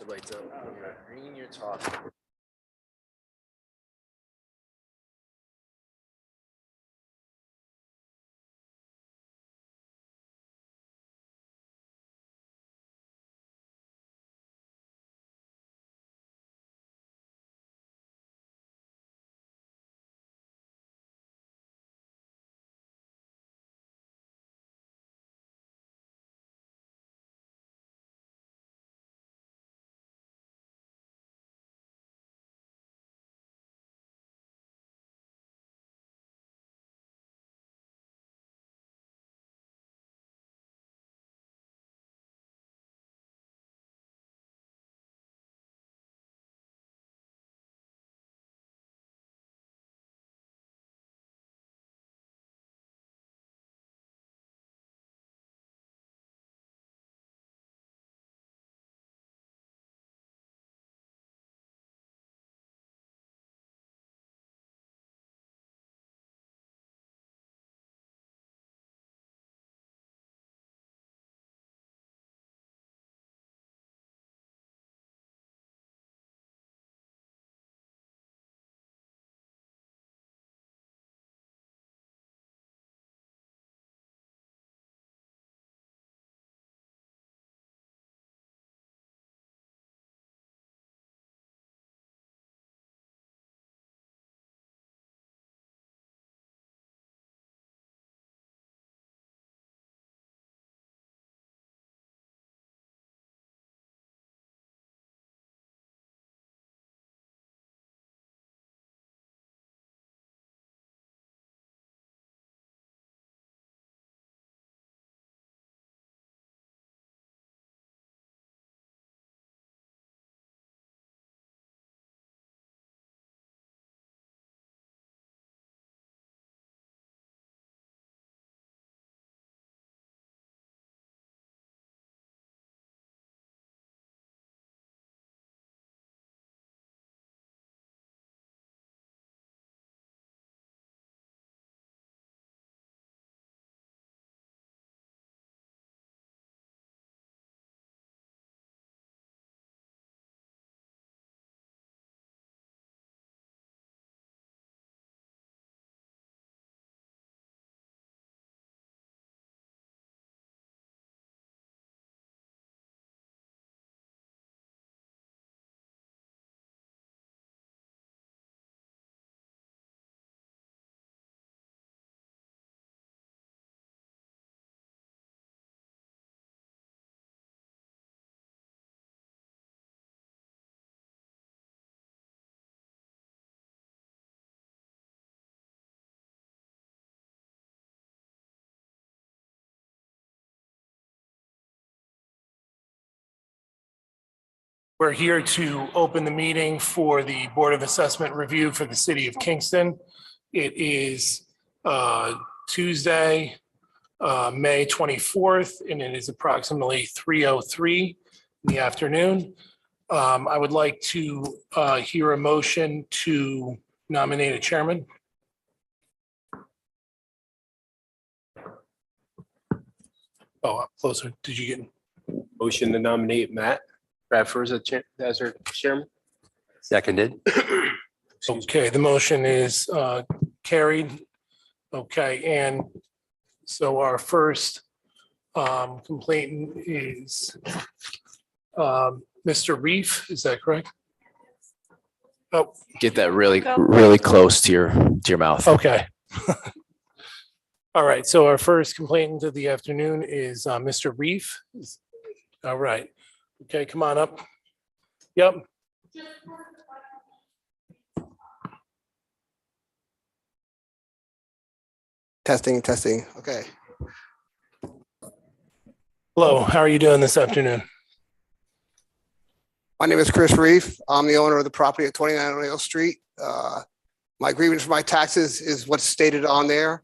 the lights up when you're reading your talk. We're here to open the meeting for the Board of Assessment Review for the City of Kingston. It is Tuesday, May 24th, and it is approximately 3:03 in the afternoon. I would like to hear a motion to nominate a chairman. Oh, up closer. Did you get? Motion to nominate Matt Bradford as our chairman. Seconded. Okay, the motion is carried. Okay, and so our first complainant is Mr. Reef, is that correct? Oh, Get that really close to your mouth. okay. All right, so our first complainant of the afternoon is Mr. Reef. All right, okay, come on up. Yep. Testing. Okay. Hello, how are you doing this afternoon? My name is Chris Reef. I'm the owner of the property at 29 O'Neill Street. My grievance for my taxes is what's stated on there.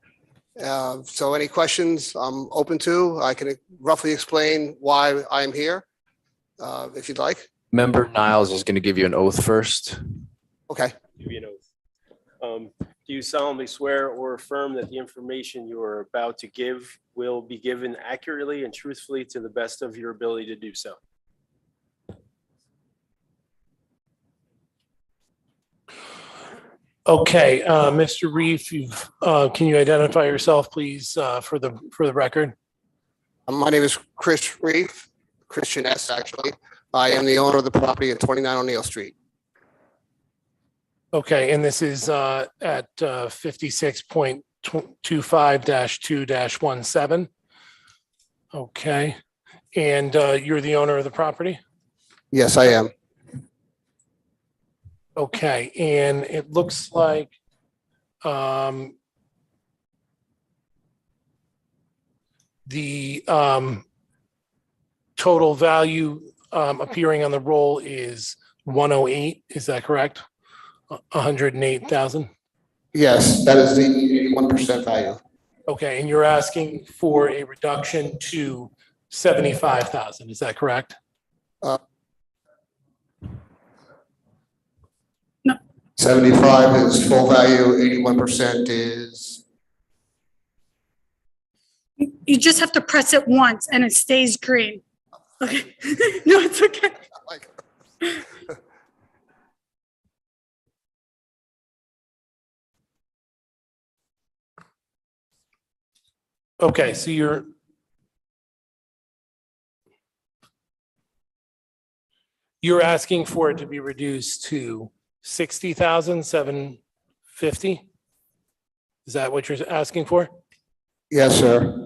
So any questions I'm open to, I can roughly explain why I'm here, if you'd like. Member Niles is going to give you an oath first. Okay. Give you an oath. Do you solemnly swear or affirm that the information you are about to give will be given accurately and truthfully to the best of your ability to do so? Okay, Mr. Reef, can you identify yourself, please, for the record? My name is Chris Reef, Christian S. actually. I am the owner of the property at 29 O'Neill Street. Okay, and this is at 56.25-2-17. Okay, and you're the owner of the property? Yes, I am. Okay, and it looks like the total value appearing on the roll is 108, is that correct? 108,000? Yes, that is the 81% value. Okay, and you're asking for a reduction to 75,000, is that correct? 75 is full value, 81% is, You just have to press it once and it stays green. Okay. No, it's okay. like, Okay, so you're asking for it to be reduced to 60,750? Is that what you're asking for? yes, sir.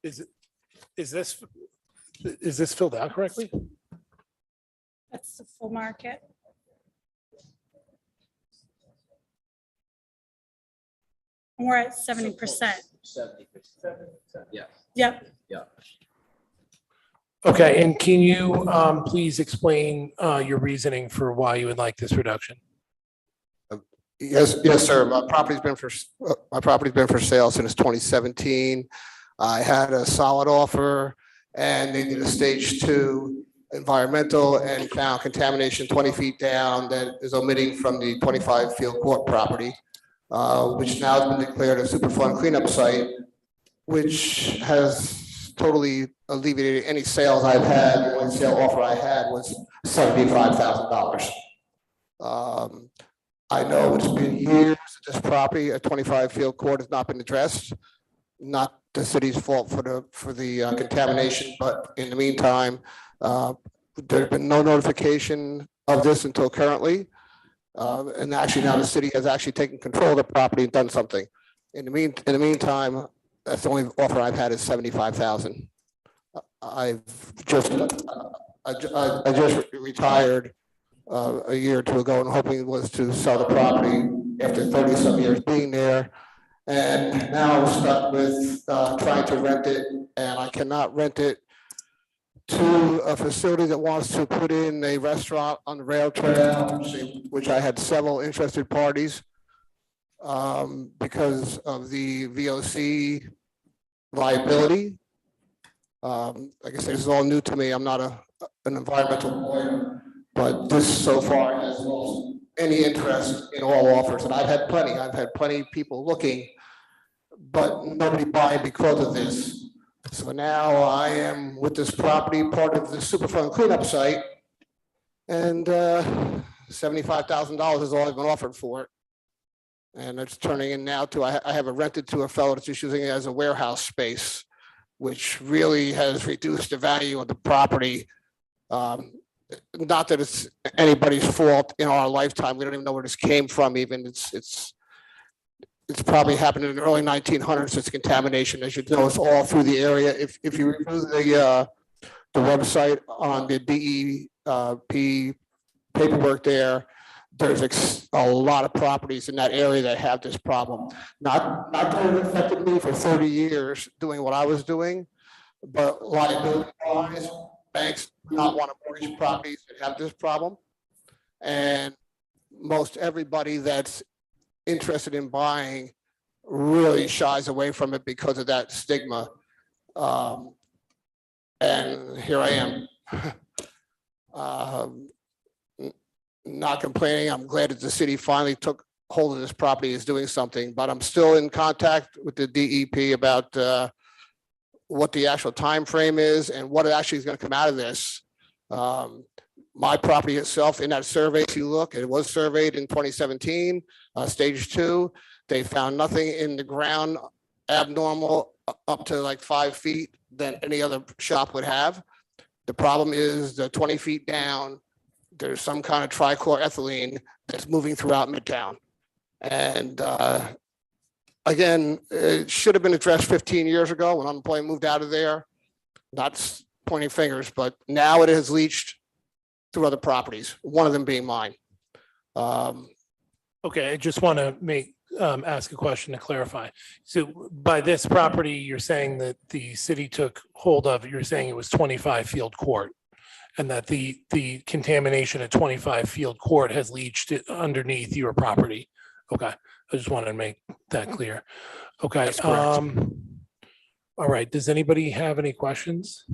Is this filled out correctly? That's the full market. And we're at 70%. 70%. Yeah. Yep. Okay, and can you please explain your reasoning for why you would like this reduction? Yes, sir. My property's been for sale since 2017. I had a solid offer and they did a stage 2 environmental and found contamination 20 feet down that is omitting from the 25 field court property, which now has been declared a Superfund cleanup site, which has totally alleviated any sales I've had. The only sale offer I had was $75,000. I know it's been years that this property at 25 field court has not been addressed. Not the city's fault for the contamination, but in the meantime, there's been no notification of this until currently. And actually now the city has actually taken control of the property and done something. In the meantime, that's the only offer I've had is 75,000. I just retired a year or two ago and hoping was to sell the property after 30-some years being there. And now I'm stuck with trying to rent it, and I cannot rent it to a facility that wants to put in a restaurant on the rail trail, which I had several interested parties because of the VOC liability. Like I said, this is all new to me. I'm not an environmental lawyer, but this so far has lost any interest in all offers. And I've had plenty of people looking, but nobody buying because of this. So now I am with this property, part of the Superfund cleanup site, and $75,000 is all I've been offered for it. And it's turning in now to, I have it rented to a fellow that's just using it as a warehouse space, which really has reduced the value of the property. Not that it's anybody's fault in our lifetime. We don't even know where this came from even. It's probably happened in the early 1900s. It's contamination, as you know, it's all through the area. If you review the website on the DEP paperwork there's a lot of properties in that area that have this problem. Not that it affected me for 30 years doing what I was doing, but liability wise, banks do not want to mortgage properties that have this problem. And most everybody that's interested in buying really shies away from it because of that stigma. And here I am. Not complaining. I'm glad that the city finally took hold of this property is doing something, but I'm still in contact with the DEP about what the actual time frame is and what actually is going to come out of this. My property itself, in that survey, if you look, it was surveyed in 2017, stage 2. They found nothing in the ground abnormal up to like 5 feet than any other shop would have. The problem is the 20 feet down, there's some kind of trichloroethylene that's moving throughout Midtown. And again, it should have been addressed 15 years ago when unemployment moved out of there. Not pointing fingers, but now it has leached through other properties, one of them being mine. Okay, I just want to ask a question to clarify. So by this property, you're saying that the city took hold of, you're saying it was 25 Field Court, and that the contamination at 25 Field Court has leached it underneath your property. Okay, I just wanted to make that clear. Okay. That's correct. All right, does anybody have any questions?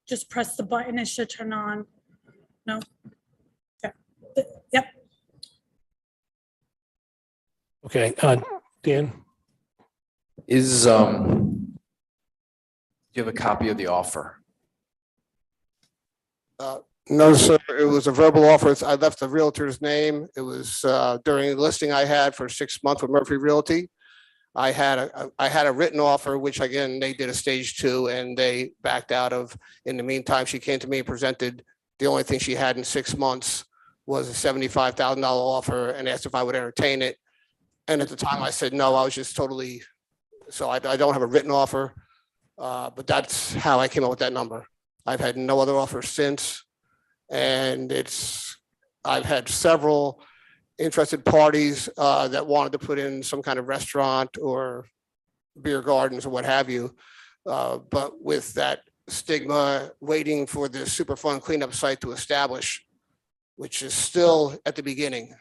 Just press the button, it should turn on. No? Yeah. Yep. Okay, Dan? Is, do you have a copy of the offer? No, sir, it was a verbal offer. I left the realtor's name. It was during the listing I had for 6 months with Murphy Realty. I had a written offer, which again, they did a stage 2 and they backed out of. In the meantime, she came to me and presented, the only thing she had in 6 months was a $75,000 offer and asked if I would entertain it. And at the time I said, no, I was just totally, so I don't have a written offer. But that's how I came up with that number. I've had no other offers since. And I've had several interested parties that wanted to put in some kind of restaurant or beer gardens or what have you. But with that stigma, waiting for the Superfund cleanup site to establish, which is still at the beginning,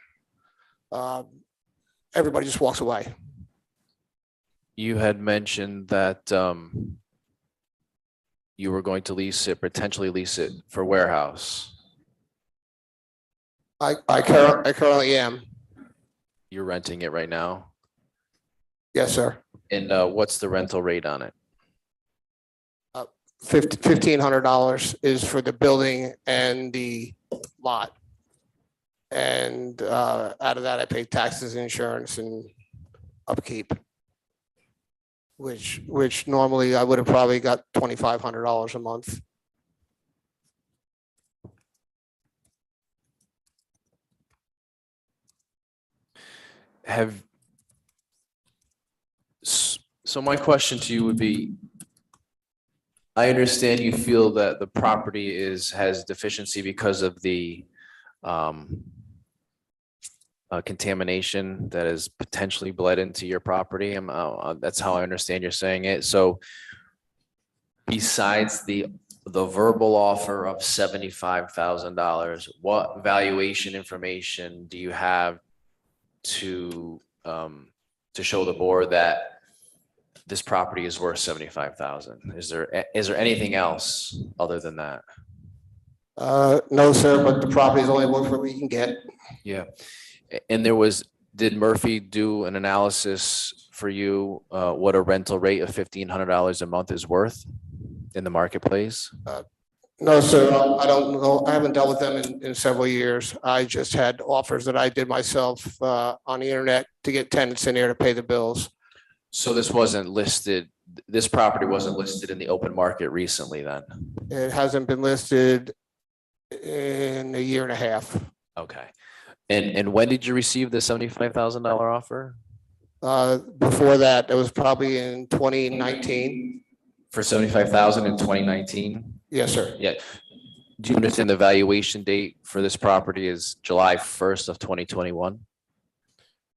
everybody just walks away. You had mentioned that you were going to potentially lease it for warehouse. I currently am. You're renting it right now? Yes, sir. And what's the rental rate on it? $1,500 is for the building and the lot. And out of that, I pay taxes, insurance, and upkeep, which normally I would have probably got $2,500 a month. So my question to you would be, I understand you feel that the property has deficiency because of the contamination that is potentially bled into your property. That's how I understand you're saying it. So besides the verbal offer of $75,000, what valuation information do you have to show the board that this property is worth $75,000? Is there anything else other than that? No, sir, but the property is only worth what we can get. Yeah. And did Murphy do an analysis for you, what a rental rate of $1,500 a month is worth in the marketplace? No, sir, I don't know. I haven't dealt with them in several years. I just had offers that I did myself on the internet to get tenants in there to pay the bills. So this property wasn't listed in the open market recently then? It hasn't been listed in a year and a half. Okay. And when did you receive the $75,000 offer? Before that, it was probably in 2019. For $75,000 in 2019? Yes, sir. Yeah. Do you understand the valuation date for this property is July 1st of 2021?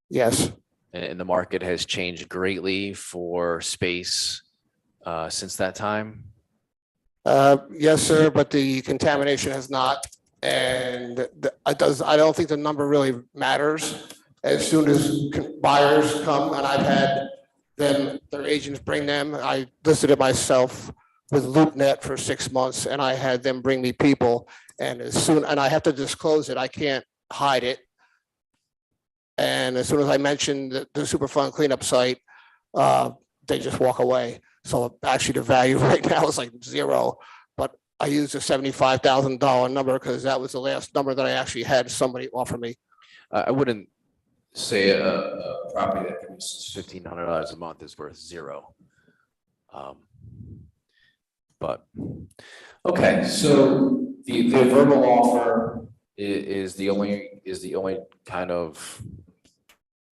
Yes. And the market has changed greatly for space since that time? Yes, sir, but the contamination has not. And I don't think the number really matters. As soon as buyers come, and I've had their agents bring them, I listed it myself with LoopNet for 6 months, and I had them bring me people. And I have to disclose it, I can't hide it. And as soon as I mentioned the Superfund cleanup site, they just walk away. So actually the value right now is like 0, but I used a $75,000 number because that was the last number that I actually had somebody offer me. I wouldn't say a property that produces $1,500 a month is worth 0. But, okay, so the verbal offer is the only kind of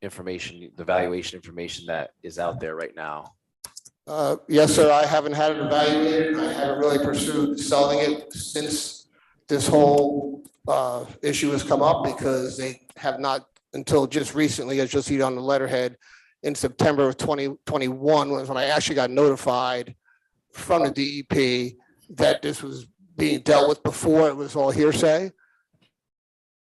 information, the valuation information that is out there right now. Yes, sir. I haven't had it evaluated. I haven't really pursued selling it since this whole issue has come up, because they have not until just recently, as you'll see on the letterhead, in September of 2021 was when I actually got notified from the DEP that this was being dealt with. Before, it was all hearsay.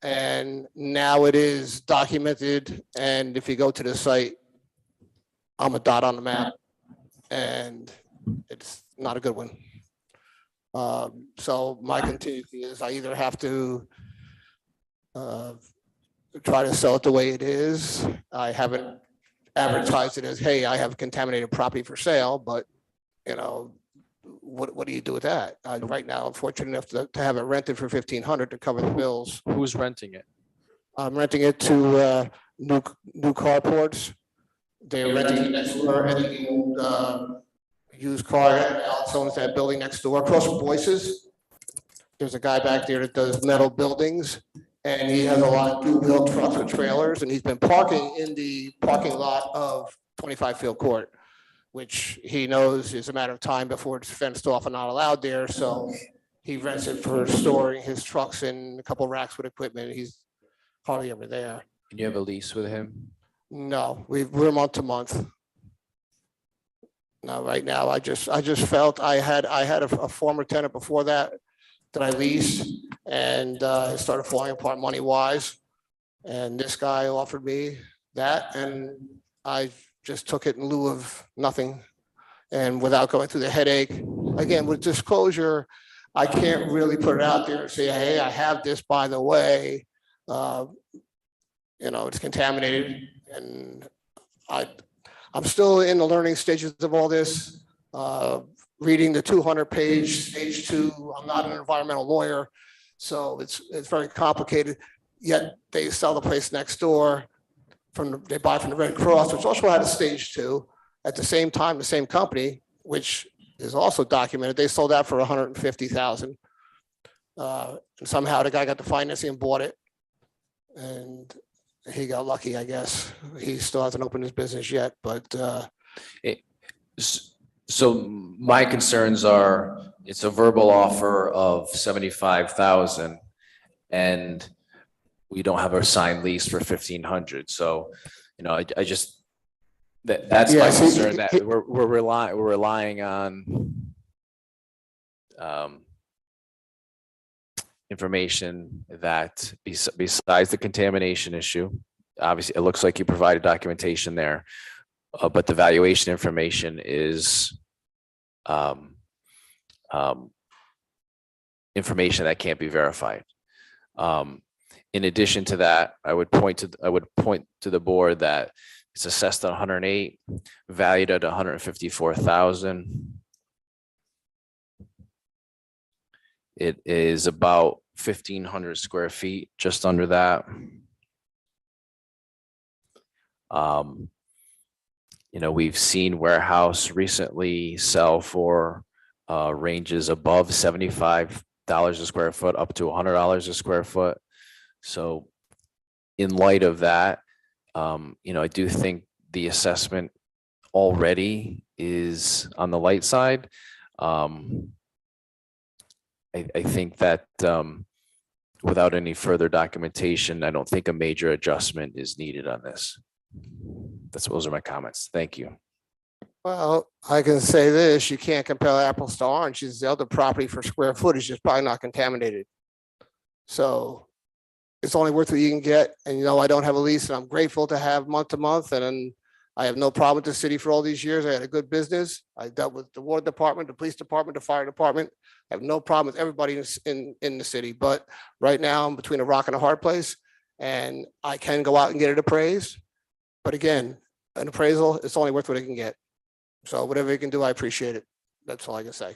And now it is documented. And if you go to the site, I'm a dot on the map. And it's not a good one. So my contingency is I either have to try to sell it the way it is. I haven't advertised it as, hey, I have contaminated property for sale, but you know, what do you do with that? Right now, I'm fortunate enough to have it rented for $1,500 to cover the bills. Who's renting it? I'm renting it to new carports. They're renting it next door, and the old used car. Alex owns that building next door, across from Boyce's. There's a guy back there that does metal buildings, and he has a lot of two-wheel trucks with trailers, and he's been parking in the parking lot of 25 Field Court, which he knows is a matter of time before it's fenced off and not allowed there. So he rents it for storing his trucks and a couple racks with equipment. He's hardly ever there. And you have a lease with him? No, we're month to month. No, right now, I just felt I had a former tenant before that I leased, and it started falling apart money wise. And this guy offered me that, and I just took it in lieu of nothing. And without going through the headache, again, with disclosure, I can't really put it out there and say, hey, I have this, by the way, you know, it's contaminated. And I'm still in the learning stages of all this, reading the 200-page stage 2. I'm not an environmental lawyer, so it's very complicated. Yet they sell the place next door they buy from the Red Cross, which also had a stage 2 at the same time, the same company, which is also documented. They sold that for $150,000. And somehow the guy got the financing and bought it. And he got lucky, I guess. He still hasn't opened his business yet, but so my concerns are, it's a verbal offer of 75,000 and we don't have a signed lease for 1,500. So, you know, I just, that's my concern, that we're relying on information that besides the contamination issue, obviously it looks like you provided documentation there, but the valuation information is information that can't be verified. In addition to that, I would point to the board that it's assessed at 108, valued at 154,000. It is about 1,500 square feet, just under that. You know, we've seen warehouse recently sell for ranges above $75 a square foot up to $100 a square foot. So in light of that, you know, I do think the assessment already is on the light side. I think that without any further documentation, I don't think a major adjustment is needed on this. Those are my comments. Thank you. well, I can say this, you can't compare apples to oranges. The other property for square footage is probably not contaminated. So it's only worth what you can get. And, you know, I don't have a lease, and I'm grateful to have month to month. And then I have no problem with the city for all these years. I had a good business. I dealt with the water department, the police department, the fire department. I have no problem with everybody in the city, but right now I'm between a rock and a hard place. And I can go out and get it appraised. But again, an appraisal, it's only worth what it can get. So whatever you can do, I appreciate it. That's all I can say.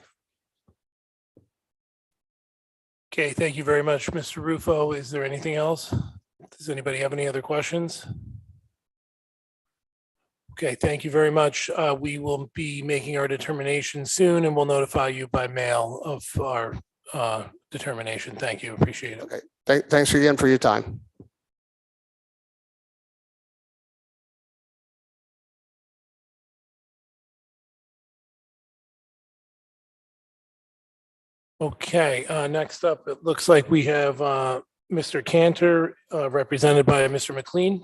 Okay, thank you very much, Mr. Rufo. Is there anything else? Does anybody have any other questions? Okay, thank you very much. We will be making our determination soon and we'll notify you by mail of our determination. Thank you. Appreciate it. Okay. Thanks again for your time. Okay, next up, it looks like we have Mr. Cantor, represented by Mr. McLean.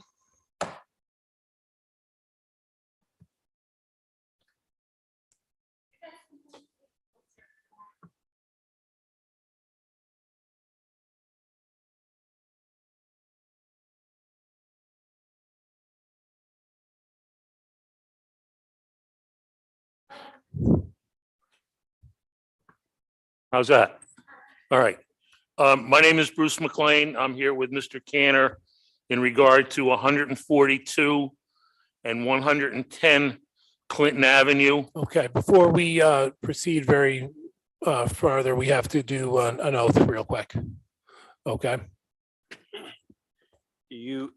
How's that? All right. My name is Bruce McLean. I'm here with Mr. Cantor in regard to 142 and 110 Clinton Avenue. Okay, before we proceed very further, we have to do an oath real quick. Okay, Do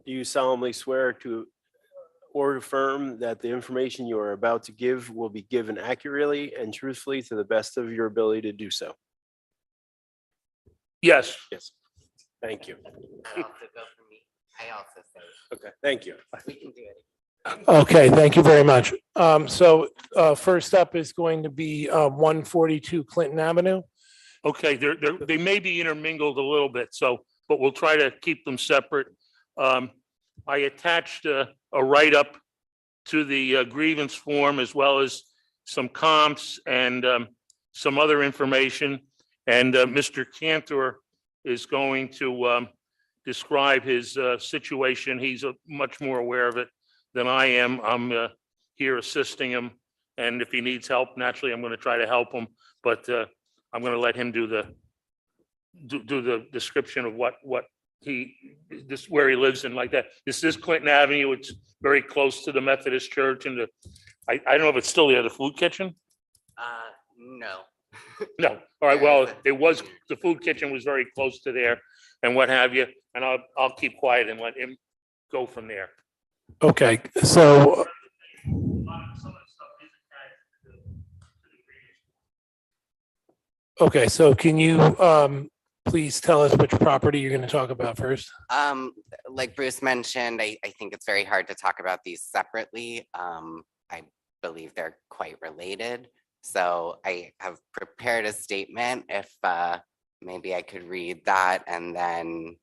you solemnly swear to or affirm that the information you are about to give will be given accurately and truthfully to the best of your ability to do so? Yes, Yes. Thank you. I also say, Okay, thank you. we can do it. okay, thank you very much. So first up is going to be 142 Clinton Avenue. okay, they may be intermingled a little bit, so, but we'll try to keep them separate. I attached a write-up to the grievance form as well as some comps and some other information. And Mr. Cantor is going to describe his situation. He's much more aware of it than I am. I'm here assisting him. And if he needs help, naturally, I'm going to try to help him. But I'm going to let him do the description of what where he lives and like that. This is Clinton Avenue. It's very close to the Methodist Church and I don't know if it's still there, the food kitchen? No. No. All right. Well, it was, the food kitchen was very close to there and what have you. And I'll keep quiet and let him go from there. Okay, so okay, so can you please tell us which property you're going to talk about first? Like Bruce mentioned, I think it's very hard to talk about these separately. I believe they're quite related. So I have prepared a statement. If maybe I could read that and then.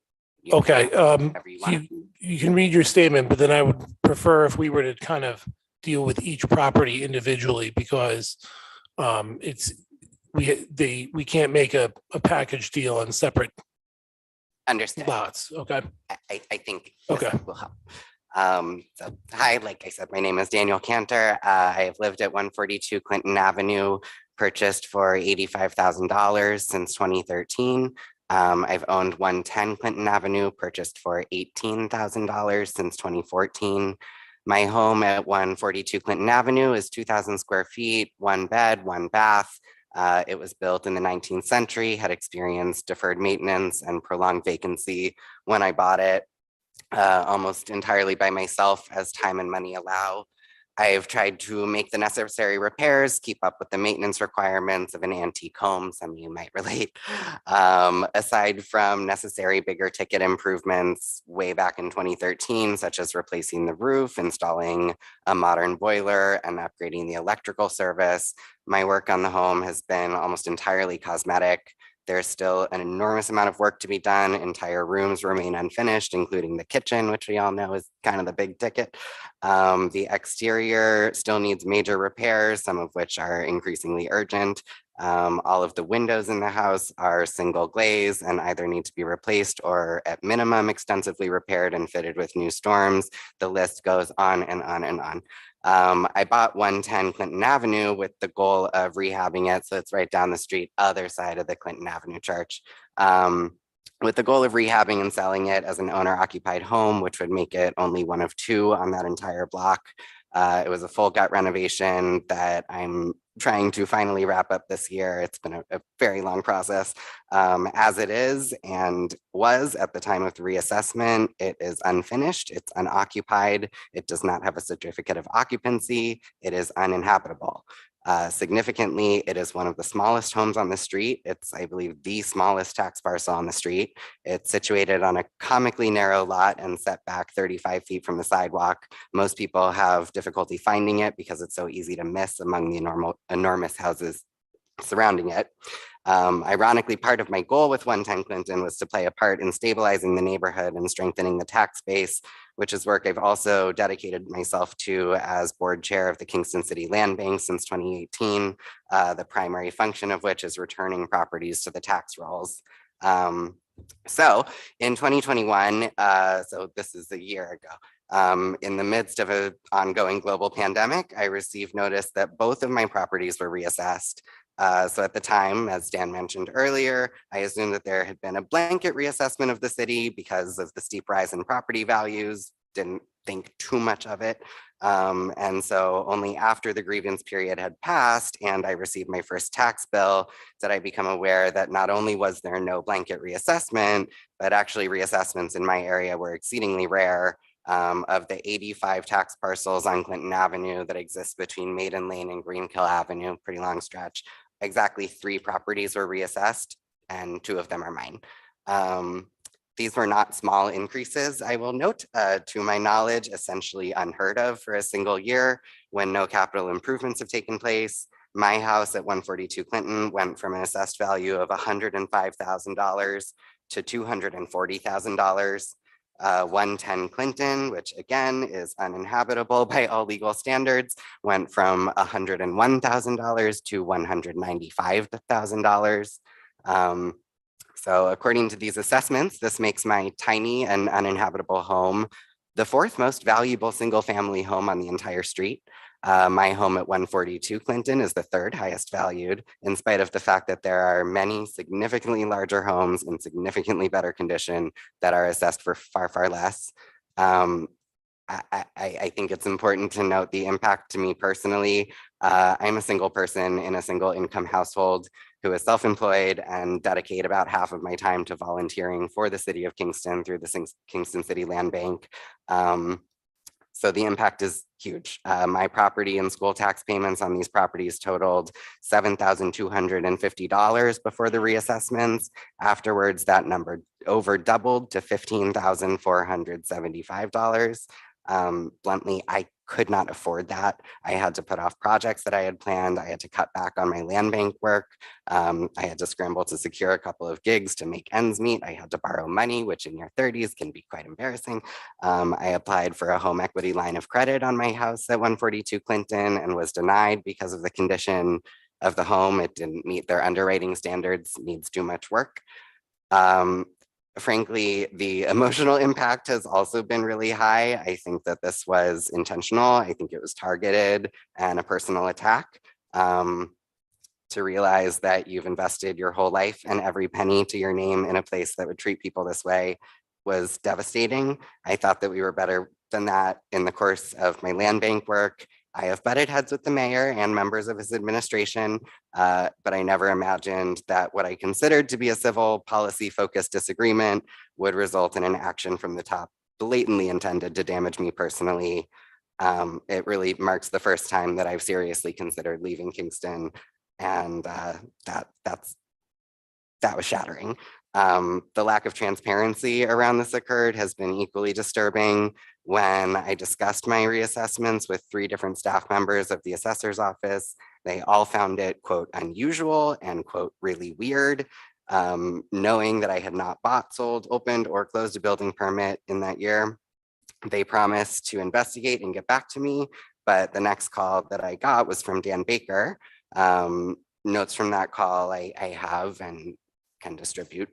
You Okay, can whatever you want. you can read your statement, but then I would prefer if we were to kind of deal with each property individually because it's, we can't make a package deal on separate Understood. lots, okay? I think this Okay. will help. So hi, like I said, my name is Daniel Cantor. I have lived at 142 Clinton Avenue, purchased for $85,000 since 2013. I've owned 110 Clinton Avenue, purchased for $18,000 since 2014. My home at 142 Clinton Avenue is 2,000 square feet, 1 bed, 1 bath. It was built in the 19th century, had experienced deferred maintenance and prolonged vacancy when I bought it, almost entirely by myself as time and money allow. I've tried to make the necessary repairs, keep up with the maintenance requirements of an antique home, some of you might relate. Aside from necessary bigger ticket improvements way back in 2013, such as replacing the roof, installing a modern boiler, and upgrading the electrical service, my work on the home has been almost entirely cosmetic. There's still an enormous amount of work to be done. Entire rooms remain unfinished, including the kitchen, which we all know is kind of the big ticket. The exterior still needs major repairs, some of which are increasingly urgent. All of the windows in the house are single glaze and either need to be replaced or at minimum extensively repaired and fitted with new storms. The list goes on and on and on. I bought 110 Clinton Avenue with the goal of rehabbing it. So it's right down the street, other side of the Clinton Avenue church. With the goal of rehabbing and selling it as an owner occupied home, which would make it only one of two on that entire block. It was a full gut renovation that I'm trying to finally wrap up this year. It's been a very long process as it is and was at the time of the reassessment. It is unfinished, it's unoccupied, it does not have a certificate of occupancy, it is uninhabitable. Significantly, it is one of the smallest homes on the street. It's, I believe, the smallest tax parcel on the street. It's situated on a comically narrow lot and set back 35 feet from the sidewalk. Most people have difficulty finding it because it's so easy to miss among the enormous houses surrounding it. Ironically, part of my goal with 110 Clinton was to play a part in stabilizing the neighborhood and strengthening the tax base, which is work I've also dedicated myself to as board chair of the Kingston City Land Bank since 2018, the primary function of which is returning properties to the tax rolls. So in 2021, so this is a year ago, in the midst of an ongoing global pandemic, I received notice that both of my properties were reassessed. So at the time, as Dan mentioned earlier, I assumed that there had been a blanket reassessment of the city because of the steep rise in property values, didn't think too much of it. And so only after the grievance period had passed and I received my first tax bill did I become aware that not only was there no blanket reassessment, but actually reassessments in my area were exceedingly rare. Of the 85 tax parcels on Clinton Avenue that exist between Maiden Lane and Greenkill Avenue, pretty long stretch, exactly 3 properties were reassessed and 2 of them are mine. These were not small increases, I will note, to my knowledge, essentially unheard of for a single year when no capital improvements have taken place. My house at 142 Clinton went from an assessed value of $105,000 to $240,000. 110 Clinton, which again is uninhabitable by all legal standards, went from $101,000 to $195,000. So according to these assessments, this makes my tiny and uninhabitable home the 4th most valuable single family home on the entire street. My home at 142 Clinton is the 3rd highest valued, in spite of the fact that there are many significantly larger homes in significantly better condition that are assessed for far, far less. I think it's important to note the impact to me personally. I'm a single person in a single income household who is self-employed and dedicate about half of my time to volunteering for the city of Kingston through the Kingston City Land Bank. So the impact is huge. My property and school tax payments on these properties totaled $7,250 before the reassessments. Afterwards, that number over doubled to $15,475. Bluntly, I could not afford that. I had to put off projects that I had planned. I had to cut back on my land bank work. I had to scramble to secure a couple of gigs to make ends meet. I had to borrow money, which in your 30s can be quite embarrassing. I applied for a home equity line of credit on my house at 142 Clinton and was denied because of the condition of the home. It didn't meet their underwriting standards, needs too much work. Frankly, the emotional impact has also been really high. I think that this was intentional. I think it was targeted and a personal attack. To realize that you've invested your whole life and every penny to your name in a place that would treat people this way was devastating. I thought that we were better than that in the course of my land bank work. I have butted heads with the mayor and members of his administration, but I never imagined that what I considered to be a civil policy-focused disagreement would result in an action from the top blatantly intended to damage me personally. It really marks the first time that I've seriously considered leaving Kingston, and that was shattering. The lack of transparency around this occurred has been equally disturbing. When I discussed my reassessments with 3 different staff members of the assessor's office, they all found it, quote, unusual and, quote, really weird. Knowing that I had not bought, sold, opened, or closed a building permit in that year, they promised to investigate and get back to me. But the next call that I got was from Dan Baker, notes from that call I have and can distribute.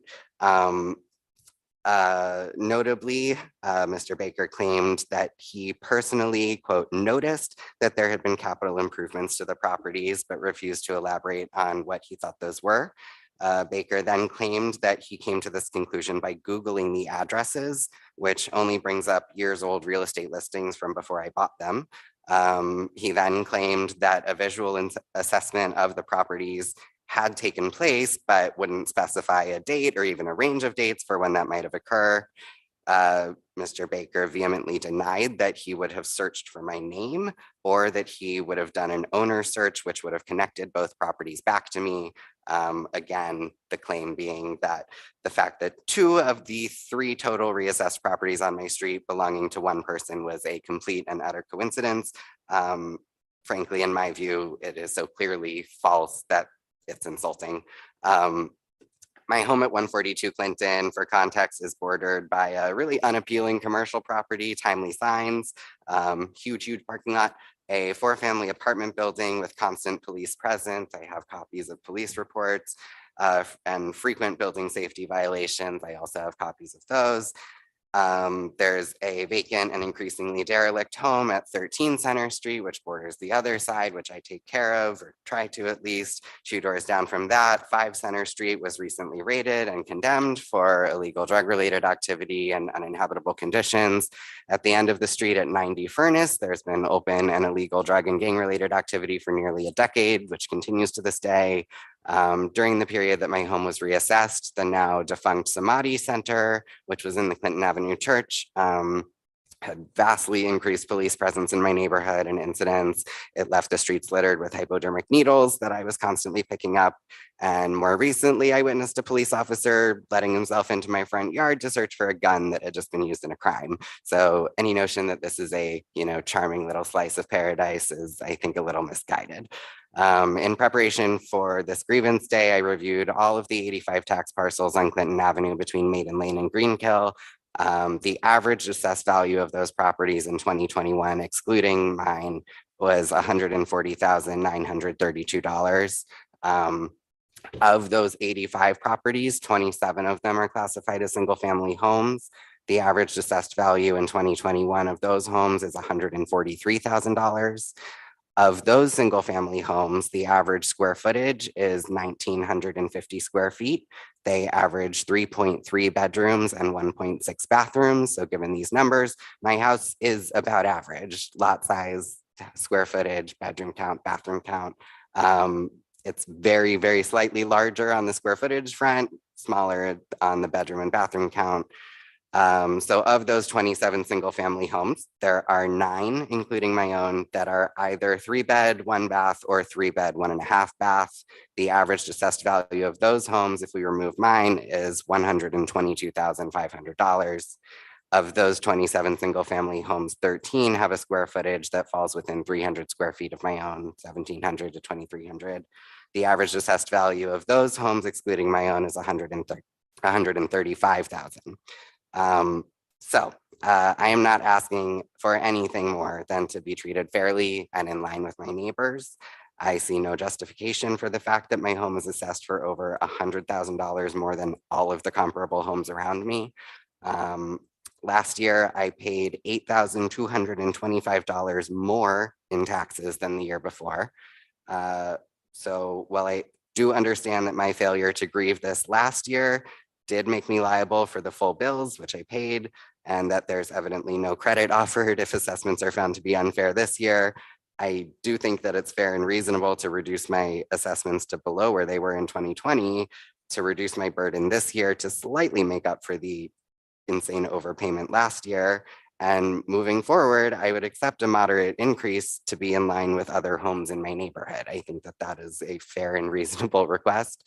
Notably, Mr. Baker claimed that he personally, quote, noticed that there had been capital improvements to the properties, but refused to elaborate on what he thought those were. Baker then claimed that he came to this conclusion by Googling the addresses, which only brings up years old real estate listings from before I bought them. He then claimed that a visual assessment of the properties had taken place, but wouldn't specify a date or even a range of dates for when that might have occurred. Mr. Baker vehemently denied that he would have searched for my name or that he would have done an owner search, which would have connected both properties back to me. Again, the claim being that the fact that 2 of the 3 total reassessed properties on my street belonging to one person was a complete and utter coincidence. Frankly, in my view, it is so clearly false that it's insulting. My home at 142 Clinton, for context, is bordered by a really unappealing commercial property, Timely Signs, huge parking lot, a 4-family apartment building with constant police presence. I have copies of police reports and frequent building safety violations. I also have copies of those. There's a vacant and increasingly derelict home at 13 Center Street, which borders the other side, which I take care of, or try to at least. 2 doors down from that, 5 Center Street was recently raided and condemned for illegal drug-related activity and uninhabitable conditions. At the end of the street at 90 Furnace, there's been open and illegal drug and gang-related activity for nearly a decade, which continues to this day. During the period that my home was reassessed, the now defunct Samadhi Center, which was in the Clinton Avenue Church, had vastly increased police presence in my neighborhood and incidents. It left the streets littered with hypodermic needles that I was constantly picking up. And more recently, I witnessed a police officer letting himself into my front yard to search for a gun that had just been used in a crime. So any notion that this is a, charming little slice of paradise is, I think, a little misguided. In preparation for this grievance day, I reviewed all of the 85 tax parcels on Clinton Avenue between Maiden Lane and Greenkill. The average assessed value of those properties in 2021, excluding mine, was $140,932. Of those 85 properties, 27 of them are classified as single family homes. The average assessed value in 2021 of those homes is $143,000. Of those single family homes, the average square footage is 1,950 square feet. They average 3.3 bedrooms and 1.6 bathrooms. So given these numbers, my house is about average: lot size, square footage, bedroom count, bathroom count. It's very slightly larger on the square footage front, smaller on the bedroom and bathroom count. So of those 27 single family homes, there are 9, including my own, that are either 3-bed, 1-bath, or 3-bed, 1.5-bath. The average assessed value of those homes, if we remove mine, is $122,500. Of those 27 single family homes, 13 have a square footage that falls within 300 square feet of my own, 1,700 to 2,300. The average assessed value of those homes, excluding my own, is $135,000. I am not asking for anything more than to be treated fairly and in line with my neighbors. I see no justification for the fact that my home is assessed for over $100,000 more than all of the comparable homes around me. Last year, I paid $8,225 more in taxes than the year before. So while I do understand that my failure to grieve this last year did make me liable for the full bills, which I paid, and that there's evidently no credit offered if assessments are found to be unfair this year, I do think that it's fair and reasonable to reduce my assessments to below where they were in 2020, to reduce my burden this year to slightly make up for the insane overpayment last year. And moving forward, I would accept a moderate increase to be in line with other homes in my neighborhood. I think that that is a fair and reasonable request.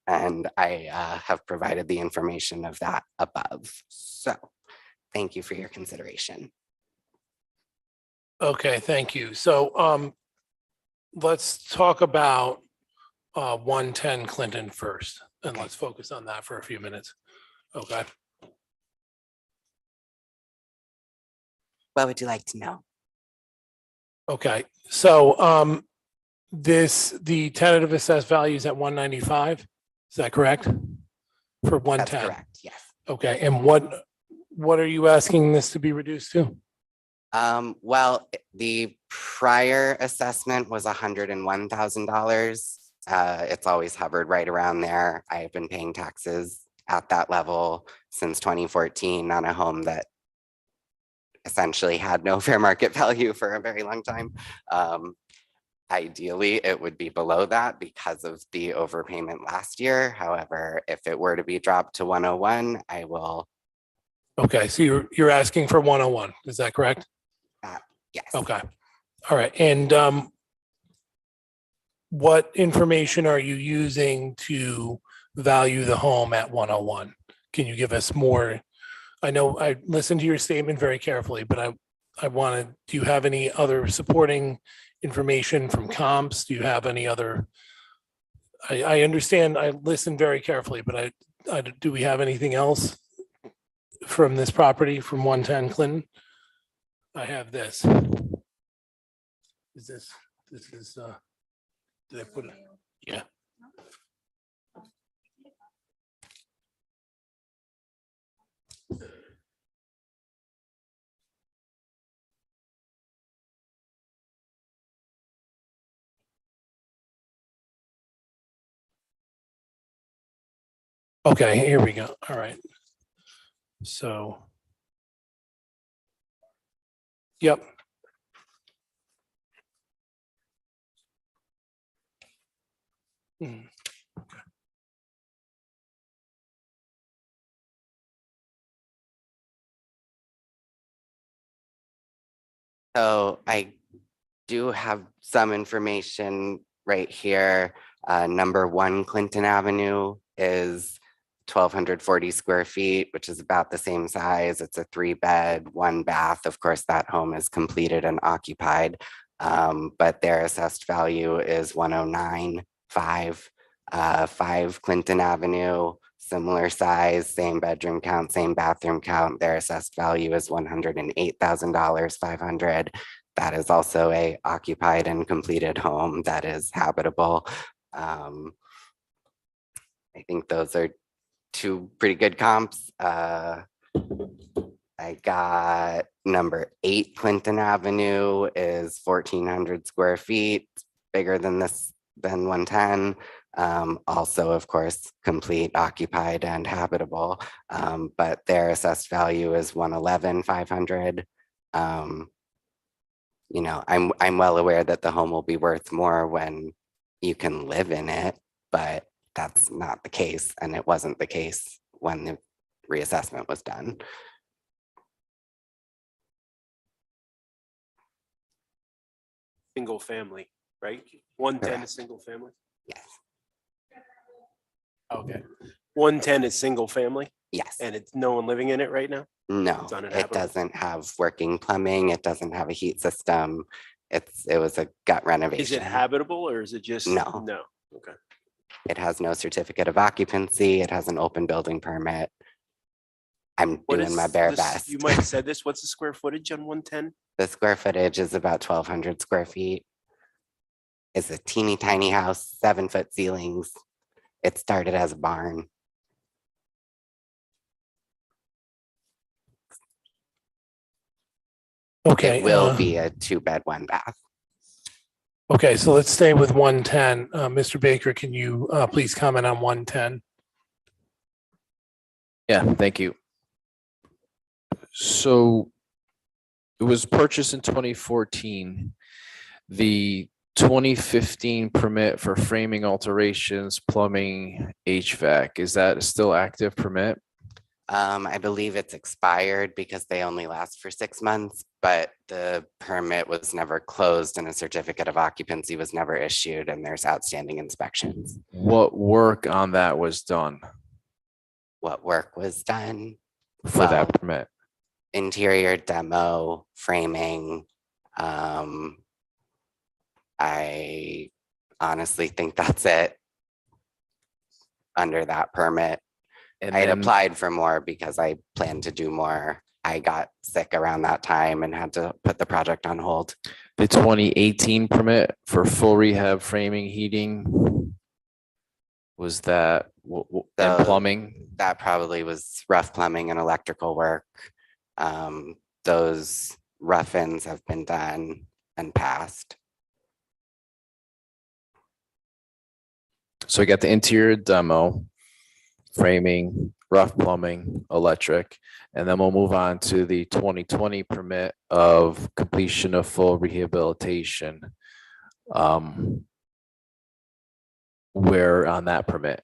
And I have provided the information of that above. So thank you for your consideration. Okay, thank you. So let's talk about 110 Clinton first, and let's focus on that for a few minutes. Okay. What would you like to know? Okay, so the tentative assessed value is at 195. Is that correct? For That's 110. correct, yes. Okay, and what are you asking this to be reduced to? Well, the prior assessment was $101,000. It's always hovered right around there. I have been paying taxes at that level since 2014 on a home that essentially had no fair market value for a very long time. Ideally, it would be below that because of the overpayment last year. However, if it were to be dropped to 101, I will, Okay, so you're asking for 101, is that correct? yes. Okay, all right, and what information are you using to value the home at 101? Can you give us more? I know I listened to your statement very carefully, but I wanted, do you have any other supporting information from comps? Do you have any other? I understand, I listened very carefully, but do we have anything else from this property from 110 Clinton? I have this. Is this is, did I put it? Yeah. Okay, here we go. All right. So. Yep. Hmm. So I do have some information right here. Number 1 Clinton Avenue is 1,240 square feet, which is about the same size. It's a 3-bed, 1-bath. Of course, that home is completed and occupied, but their assessed value is 109.5. 5 Clinton Avenue, similar size, same bedroom count, same bathroom count. Their assessed value is $108,500. That is also a occupied and completed home that is habitable. I think those are 2 pretty good comps. I got number 8 Clinton Avenue is 1,400 square feet, bigger than 110. Also, of course, complete, occupied, and habitable. But their assessed value is 111,500. You know, I'm well aware that the home will be worth more when you can live in it, but that's not the case, and it wasn't the case when the reassessment was done. Single family, right? 110 Correct. is single family. Yes, Okay. 110 is single family, yes. and it's no one living in it right now. No, It's it uninhabitable. doesn't have working plumbing. It doesn't have a heat system. It was a gut renovation. Is it habitable or is it just? No. No. Okay. It has no certificate of occupancy. It has an open building permit. I'm What doing is my bare this- best. You might have said this. What's the square footage on 110? The square footage is about 1,200 square feet. It's a teeny tiny house, 7-foot ceilings. It started as a barn. Okay. It will be a 2-bed, 1-bath. Okay, so let's stay with 110. Mr. Baker, can you please comment on 110? Yeah, thank you. So it was purchased in 2014. The 2015 permit for framing alterations, plumbing, HVAC, is that a still active permit? I believe it's expired because they only last for 6 months, but the permit was never closed and a certificate of occupancy was never issued, and there's outstanding inspections. What work on that was done What work was done? for Well, that permit? interior demo, framing. I honestly think that's it under that permit. And I had then, applied for more because I planned to do more. I got sick around that time and had to put the project on hold. The 2018 permit for full rehab framing, heating, was that, and The- plumbing? That probably was rough plumbing and electrical work. Those rough ends have been done and passed. So we got the interior demo, framing, rough plumbing, electric, and then we'll move on to the 2020 permit of completion of full rehabilitation. Where on that permit?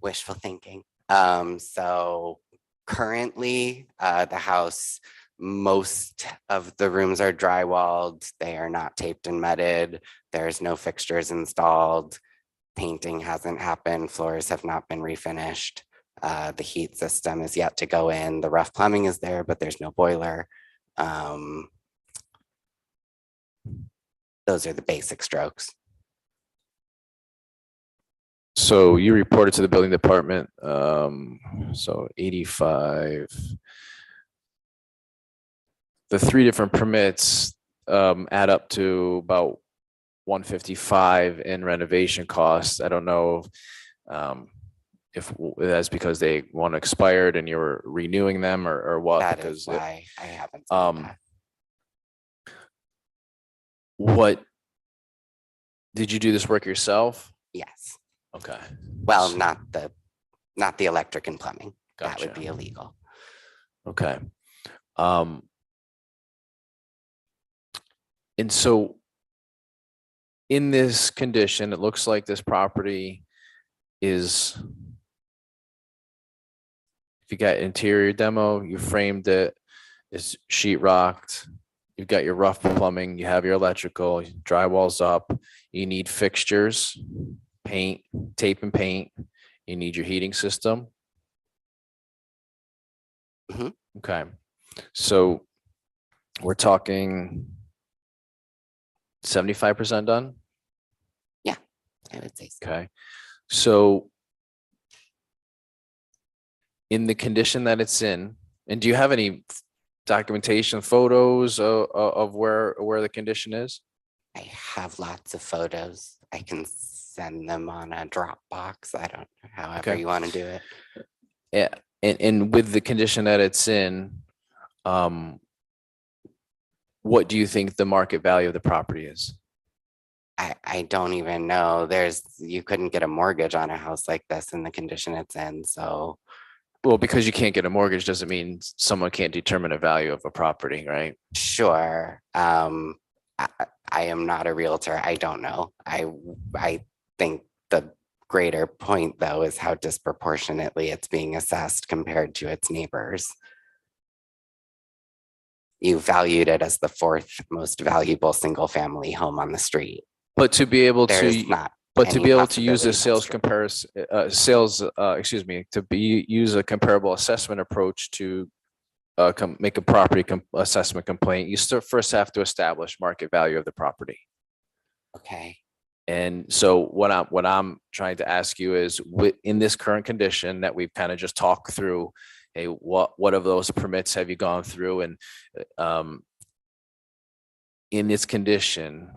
Wishful thinking. So currently, the house, most of the rooms are drywalled. They are not taped and meted. There's no fixtures installed. Painting hasn't happened. Floors have not been refinished. The heat system is yet to go in. The rough plumbing is there, but there's no boiler. Those are the basic strokes. So you reported to the building department, so 85. The three different permits add up to about 155 in renovation costs. I don't know if that's because they want expired and you're renewing them or what. That because is why I haven't seen that. What, did you do this work yourself? Yes. Okay. Well, not the electric and plumbing. That would Gotcha. be illegal. Okay. And so in this condition, it looks like this property is, if you got interior demo, you framed it, it's sheet rocked, you've got your rough plumbing, you have your electrical, drywall's up, you need fixtures, paint, tape and paint, you need your heating system. Mhm. Okay, so we're talking 75% done? I would say so. Okay, so in the condition that it's in, and do you have any documentation, photos of where the condition is? I have lots of photos. I can send them on a Dropbox. I don't know, however Okay. you want to do it. Yeah, and with the condition that it's in, what do you think the market value of the property is? I don't even know. You couldn't get a mortgage on a house like this in the condition it's in. So Well, because you can't get a mortgage doesn't mean someone can't determine a value of a property, right? sure. I am not a realtor. I don't know. I think the greater point though is how disproportionately it's being assessed compared to its neighbors. You valued it as the fourth most valuable single family home on the street. But to be able There's to, not. but to any be able to use a possibility sales that's true. use a comparable assessment approach to make a property assessment complaint, you still first have to establish market value of the property. Okay. And so what I'm trying to ask you is, in this current condition that we've kind of just talked through, hey, what of those permits have you gone through? And in this condition,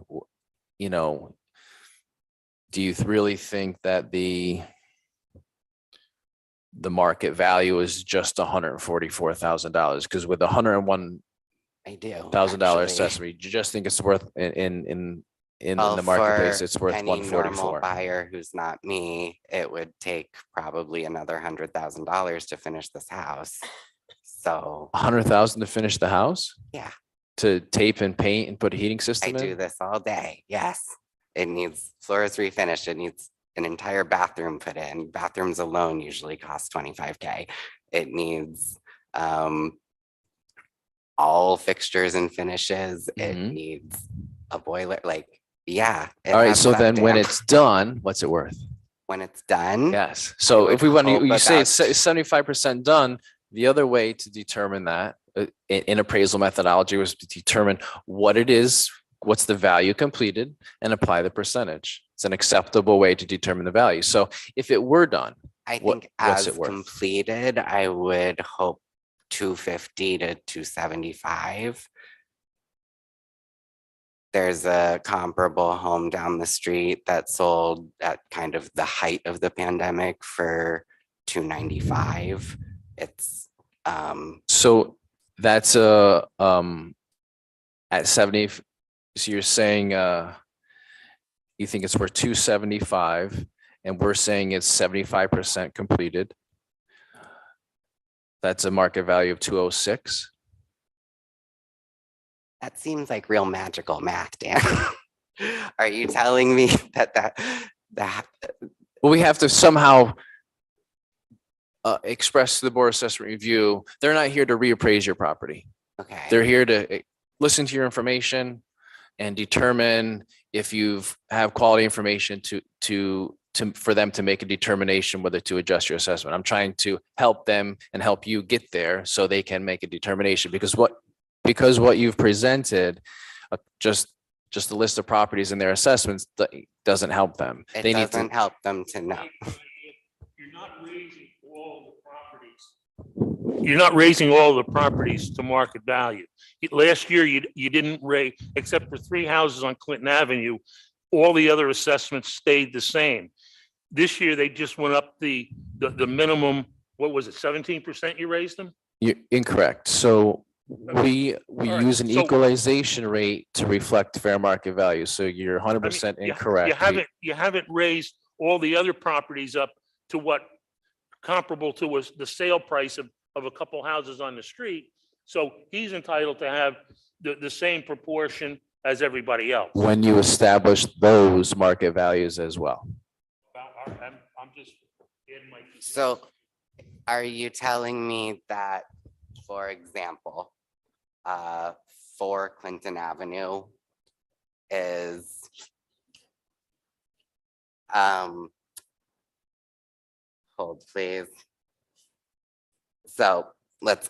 do you really think that the market value is just $144,000? Because with $101,000 I do. $1,000 actually. assessment, you just think it's worth in Well, the marketplace, for it's worth any normal 144. buyer who's not me, it would take probably another $100,000 to finish this house. So 100,000 to finish the house? yeah, To tape and paint and put a heating I system do in? this all day. Yes. It needs floors refinished. It needs an entire bathroom put in. Bathrooms alone usually cost 25K. It needs all fixtures and finishes. It Mhm. needs a boiler. Yeah. it All right, has so then when septic. it's done, what's it worth? When it's done. Yes. So would if we want to, hope you say it's about- 75% done, the other way to determine that in appraisal methodology was to determine what it is, what's the value completed, and apply the percentage. It's an acceptable way to determine the value. So if it were done, I What- think what's as it worth? completed, I would hope 250 to 275. there's a comparable home down the street that sold at kind of the height of the pandemic for 295. It's So that's at 70, so you're saying you think it's worth 275, and we're saying it's 75% completed. That's a market value of 206. that seems like real magical math, Dan. Are you telling me that Well, we have to somehow express to the board assessment review, they're not here to reappraise your property. okay? They're here to listen to your information and determine if you've have quality information for them to make a determination whether to adjust your assessment. I'm trying to help them and help you get there so they can make a determination, because what you've presented, just a list of properties and their assessments doesn't help them. It They need to. doesn't help them to know. You're not raising all the properties. You're not raising all the properties to market value. Last year, you didn't raise, except for 3 houses on Clinton Avenue, all the other assessments stayed the same. This year, they just went up the minimum, what was it, 17% you raised them? You're incorrect. So we right, use an so- equalization rate to reflect fair market value. So you're 100% incorrect. You haven't raised all the other properties up to what comparable to was the sale price of a couple houses on the street. So he's entitled to have the same proportion as everybody else. When you establish those market values as well. I'm just adding my. So are you telling me that, for example, 4 Clinton Avenue is hold please. So let's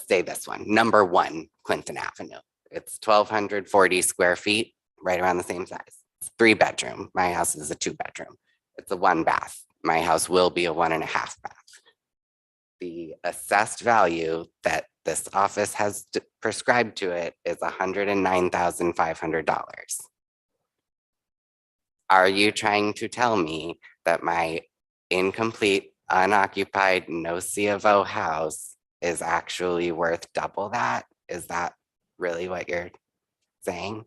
say this one, number 1 Clinton Avenue. It's 1,240 square feet, right around the same size. It's 3-bedroom. My house is a 2-bedroom. It's a 1-bath. My house will be a 1.5 bath. The assessed value that this office has prescribed to it is $109,500. Are you trying to tell me that my incomplete, unoccupied, no C of O house is actually worth double that? Is that really what you're saying?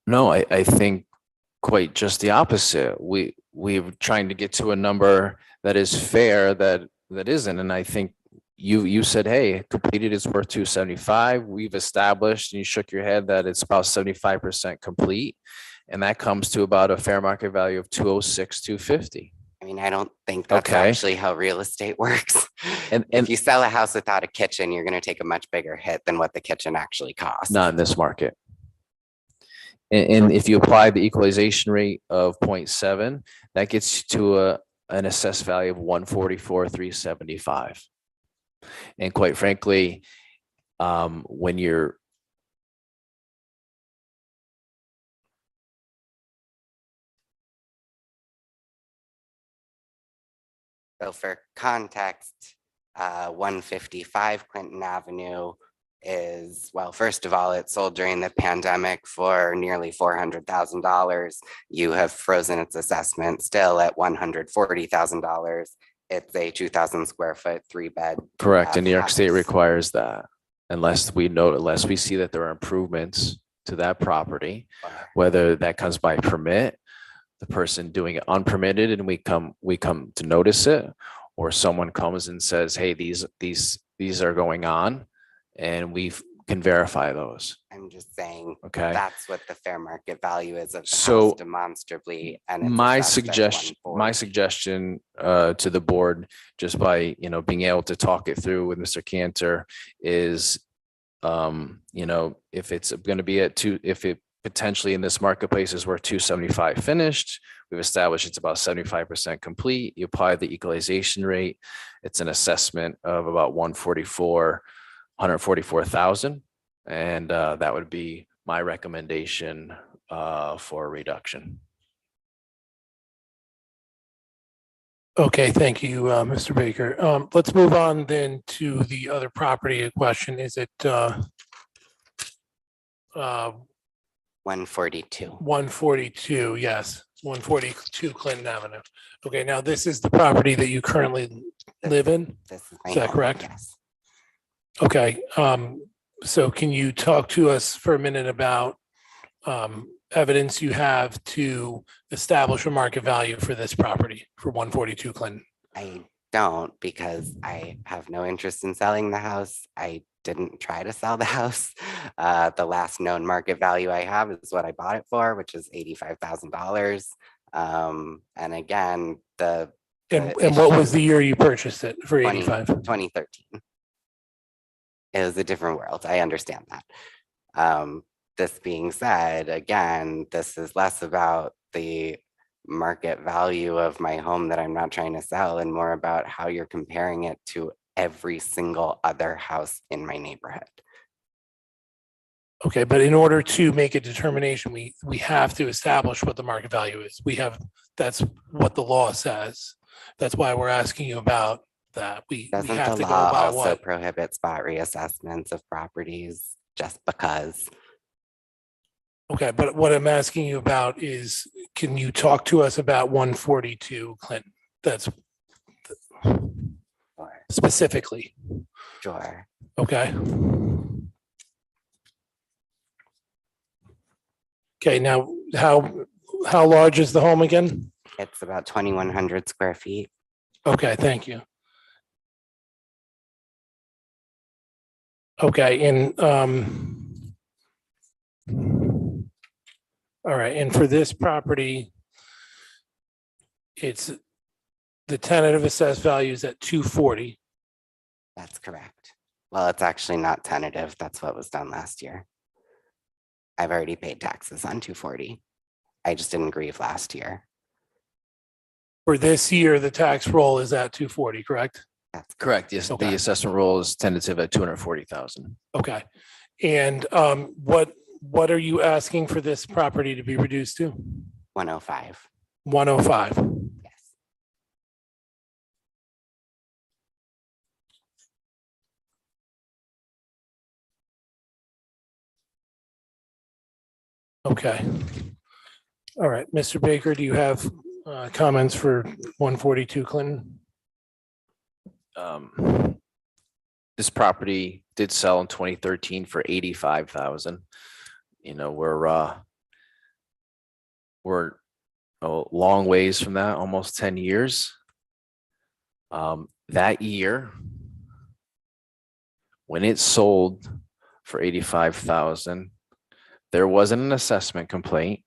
No, I think quite just the opposite. We're trying to get to a number that is fair, that isn't. And I think you said, hey, completed is worth 275. We've established, and you shook your head, that it's about 75% complete. And that comes to about a fair market value of 206, 250. I mean, I don't think that's Okay. actually how real estate works. And If you sell a house without a kitchen, you're going to take a much bigger hit than what the kitchen actually costs. not in this market. And if you apply the equalization rate of 0.7, that gets you to an assessed value of 144,375. And quite frankly, when you're So for context, 155 Clinton Avenue is, well, first of all, it sold during the pandemic for nearly $400,000. You have frozen its assessment still at $140,000. It's a 2,000 square foot 3-bed. correct, and New York State house. requires that unless we see that there are improvements to that property, whether that comes by permit, the person doing it unpermitted, and we come to notice it, or someone comes and says, hey, these are going on, and we can verify those. I'm just saying, Okay. that's what the fair market value is of the So, house demonstrably. And it's My assessed at suggestion to the board, just by, being able to talk it through with Mr. Cantor, is, if it's going to be if it potentially in this marketplace is worth 275 finished, we've established it's about 75% complete. You apply the equalization rate, it's an assessment of about 144,000. And that would be my recommendation for a reduction. Okay, thank you, Mr. Baker. Let's move on then to the other property in question. Is it 142. 142, yes, 142 Clinton Avenue. Okay, now this is the property that you currently live in? This is my Is that home, correct? Yes. Okay, so can you talk to us for a minute about evidence you have to establish a market value for this property for 142 Clinton? I don't because I have no interest in selling the house. I didn't try to sell the house. The last known market value I have is what I bought it for, which is $85,000. And again, And what was the year you purchased it for 85? 2013. It was a different world. I understand that. This being said, again, this is less about the market value of my home that I'm not trying to sell and more about how you're comparing it to every single other house in my neighborhood. Okay, but in order to make a determination, we have to establish what the market value is. That's what the law says. That's why we're asking you about that. We Doesn't have the to go law by also what? prohibit spot reassessments of properties just because? Okay, but what I'm asking you about is, can you talk to us about 142 Clinton? That's specifically, Sure. okay? Okay, now, how large is the home again? It's about 2,100 square feet. Okay, thank you. Okay, and, all right, and for this property, it's the tentative assessed value is at 240. That's correct. Well, it's actually not tentative. That's what was done last year. I've already paid taxes on 240. I just didn't grieve last year. For this year, the tax roll is at 240, correct? That's Correct. Yes, Okay. the assessment roll is tentative at 240,000. Okay. And what are you asking for this property to be reduced to? 105. 105. Yes. Okay. All right, Mr. Baker, do you have comments for 142 Clinton? This property did sell in 2013 for 85,000. You know, we're a long ways from that, almost 10 years. That year, when it sold for 85,000, there wasn't an assessment complaint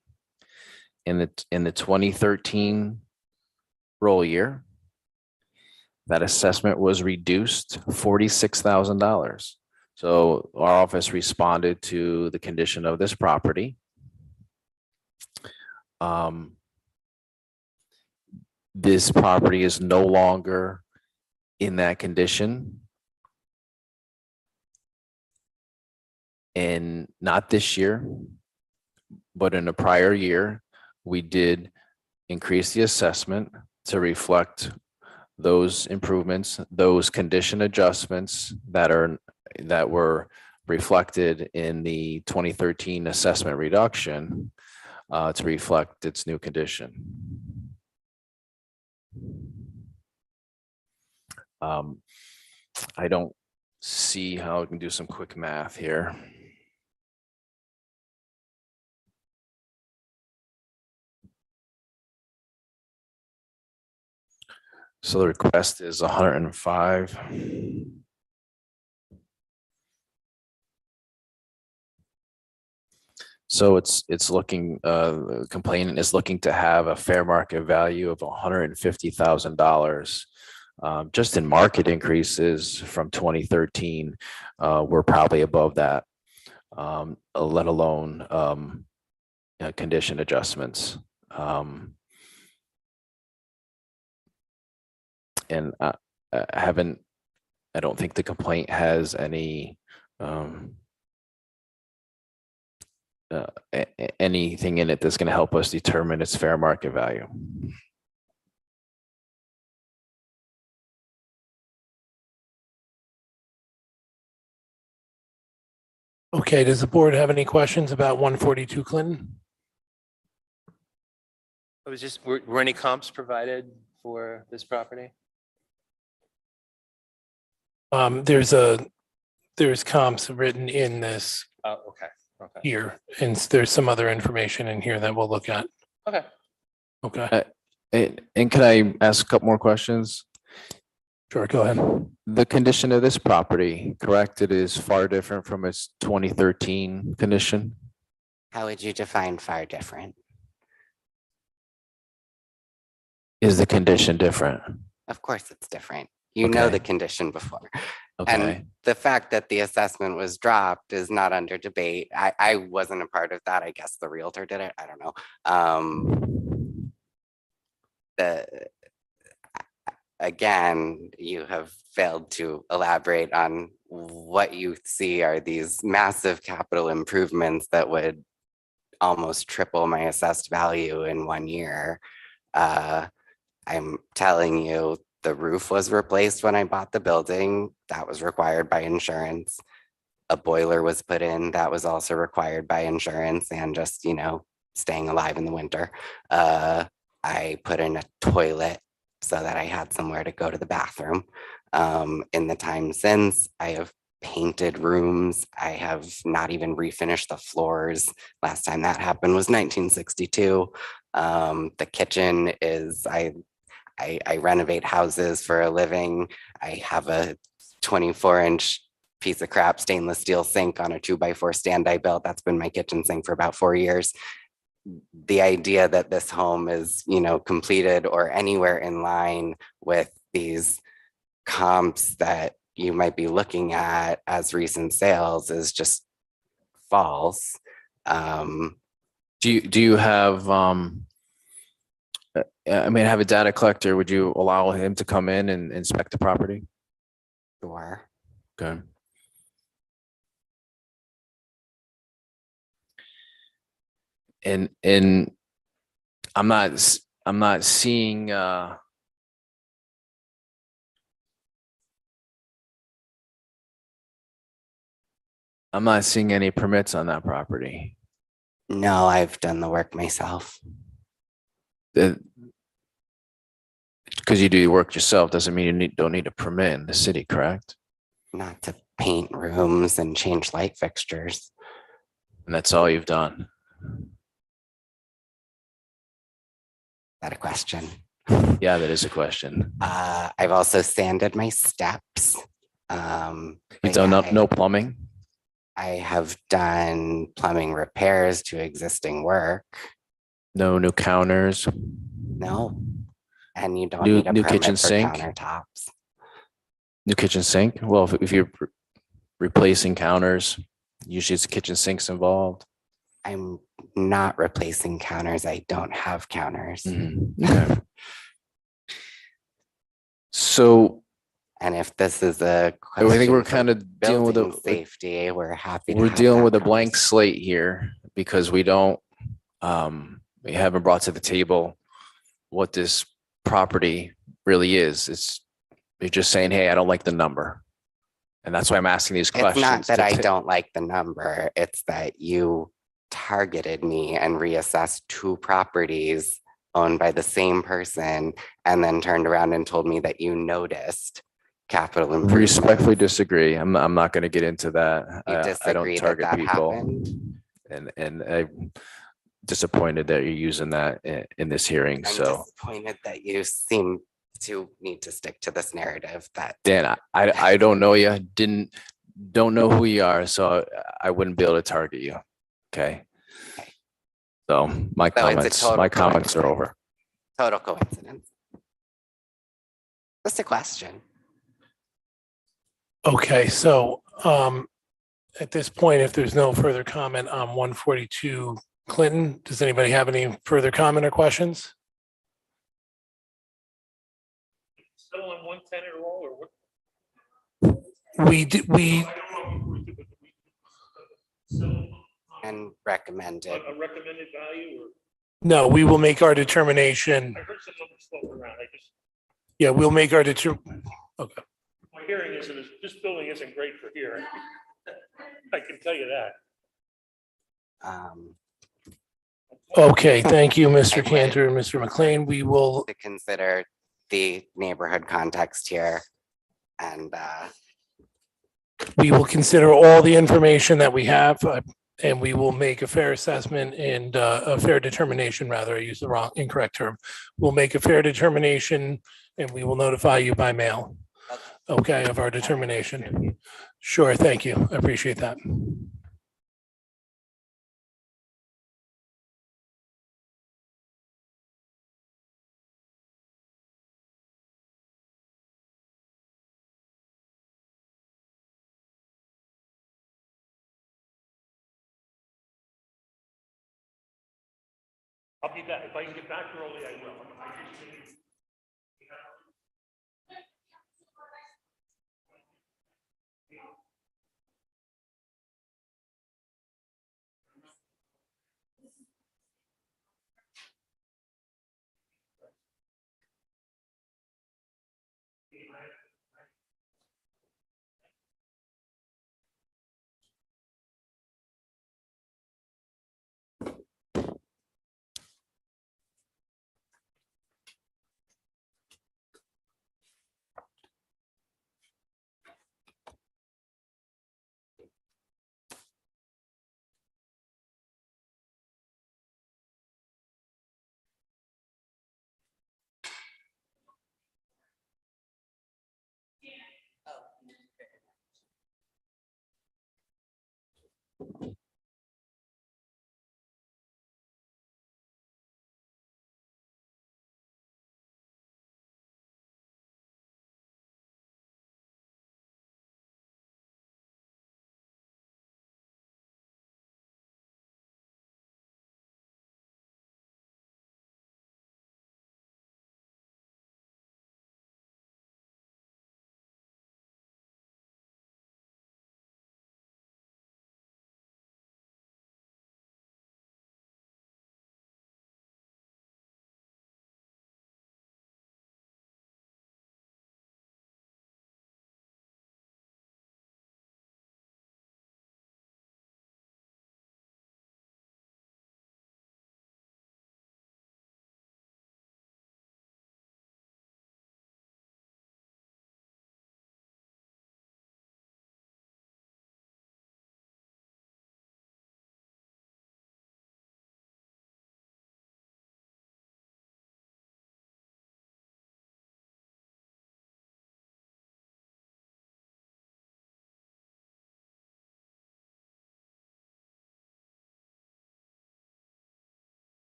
in the 2013 roll year. That assessment was reduced $46,000. So our office responded to the condition of this property. This property is no longer in that condition. And not this year, but in a prior year, we did increase the assessment to reflect those improvements, those condition adjustments that were reflected in the 2013 assessment reduction to reflect its new condition. I don't see how I can do some quick math here. So the request is 105. So it's looking, the complainant is looking to have a fair market value of $150,000. Just in market increases from 2013, we're probably above that, let alone condition adjustments. And I don't think the complaint has any anything in it that's going to help us determine its fair market value. Okay, does the board have any questions about 142 Clinton? It was just, were any comps provided for this property? There's comps written in this Oh, okay, okay, here, and there's some other information in here that we'll look at. okay. Okay, And can I ask a couple more questions? sure, go ahead. The condition of this property, correct? It is far different from its 2013 condition? How would you define far different? Is the condition different? Of course, it's different. You know Okay. the condition before. Okay, And the fact that the assessment was dropped is not under debate. I wasn't a part of that. I guess the realtor did it. I don't know. Again, you have failed to elaborate on what you see are these massive capital improvements that would almost triple my assessed value in 1 year. I'm telling you, the roof was replaced when I bought the building. That was required by insurance. A boiler was put in. That was also required by insurance and just, staying alive in the winter. I put in a toilet so that I had somewhere to go to the bathroom. In the time since, I have painted rooms. I have not even refinished the floors. Last time that happened was 1962. The kitchen is, I renovate houses for a living. I have a 24-inch piece of crap stainless steel sink on a 2x4 stand I built. That's been my kitchen sink for about 4 years. The idea that this home is, completed or anywhere in line with these comps that you might be looking at as recent sales is just false. do you have, have a data collector, would you allow him to come in and inspect the property? Sure. Okay. And I'm not seeing, I'm not seeing any permits on that property. No, I've done the work myself. Because you do your work yourself doesn't mean you don't need a permit in the city, correct? Not to paint rooms and change light fixtures. And that's all you've done. Is that a question? Yeah, that is a question. I've also sanded my steps. You've but done yeah, no plumbing? I have done plumbing repairs to existing work. No new counters? No. And you don't New- need a new permit kitchen for sink? countertops. New kitchen sink? Well, if you're replacing counters, usually it's kitchen sinks involved. I'm not replacing counters. I don't have counters. Okay. So And if this is a I think we're question kind for of dealing with building a, safety, we're happy to we're have dealing that with a blank conversation. slate here because we haven't brought to the table what this property really is. You're just saying, hey, I don't like the number. And that's why I'm asking these It's questions. not that to I ta- don't like the number. It's that you targeted me and reassessed 2 properties owned by the same person and then turned around and told me that you noticed capital improvements. Respectfully disagree. I'm not going to get into that. You I don't disagree that target that people. happened? And I'm disappointed that you're using that in this hearing. I'm So disappointed that you seem to need to stick to this narrative that Dan, I don't know you, don't know who you are, so I wouldn't be able to target you. Okay. So my So it's a total comments are over. total coincidence. Just a question. Okay, so at this point, if there's no further comment on 142 Clinton, does anybody have any further comment or questions? Still on 110 at all, or what? We And recommended. A recommended value, or no, we will make our determination. I heard some numbers floating around. Yeah, we'll make our My hearing isn't, this building isn't great for hearing. I can tell you that. Okay, thank you, Mr. would- Cantor, and Mr. McLean. We will, To consider the neighborhood context here. And we will consider all the information that we have, and we will make a fair assessment and a fair determination, rather, I used the wrong, incorrect term. We'll make a fair determination and we will notify you by mail. Okay, of our determination. Sure, thank you. I appreciate that. I'll be back. If I can get back early, I will. I just need-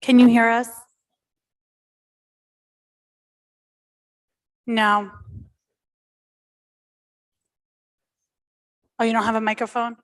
Can you hear us? No. Oh, you don't have a microphone?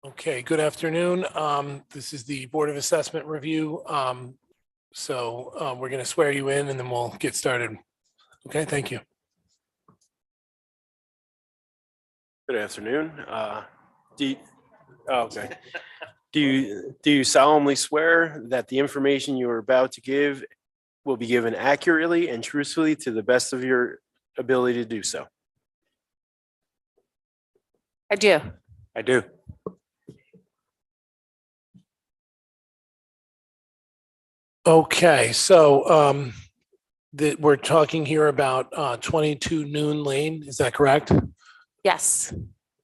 Okay, good afternoon. This is the Board of Assessment Review. We're going to swear you in and then we'll get started. Okay, thank you. Good afternoon. Okay. Do you solemnly swear that the information you are about to give will be given accurately and truthfully to the best of your ability to do so? I do. I do. Okay, we're talking here about 22 Noon Lane, is that correct? Yes.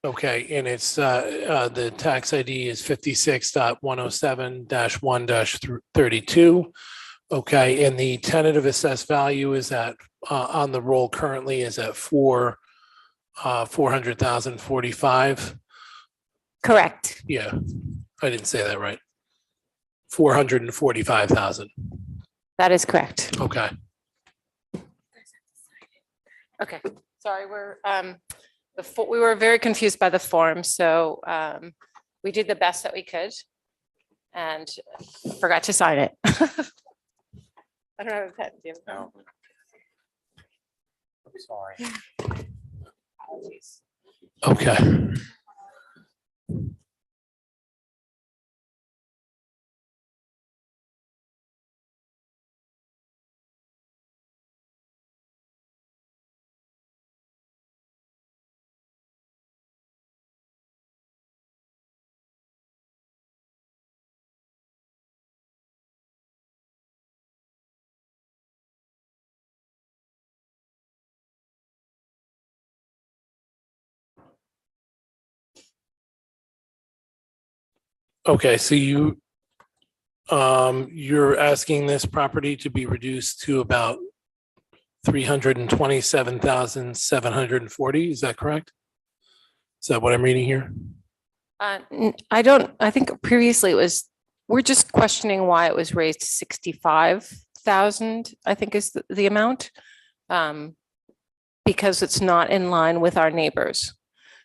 Okay, and it's the tax ID is 56.107-1-32. Okay, and the tentative assessed value is at on the roll currently is at 400,045. Correct. Yeah, I didn't say that right. 445,000. That is correct. Okay. Okay. Sorry, we were very confused by the form, so we did the best that we could and forgot to sign it. I don't have a pen. Do you have a pen? No. Sorry. Apologies. Okay. Okay, so you're asking this property to be reduced to about 327,740, is that correct? Is that what I'm reading here? I think previously we're just questioning why it was raised to 65,000, I think is the amount. Because it's not in line with our neighbors.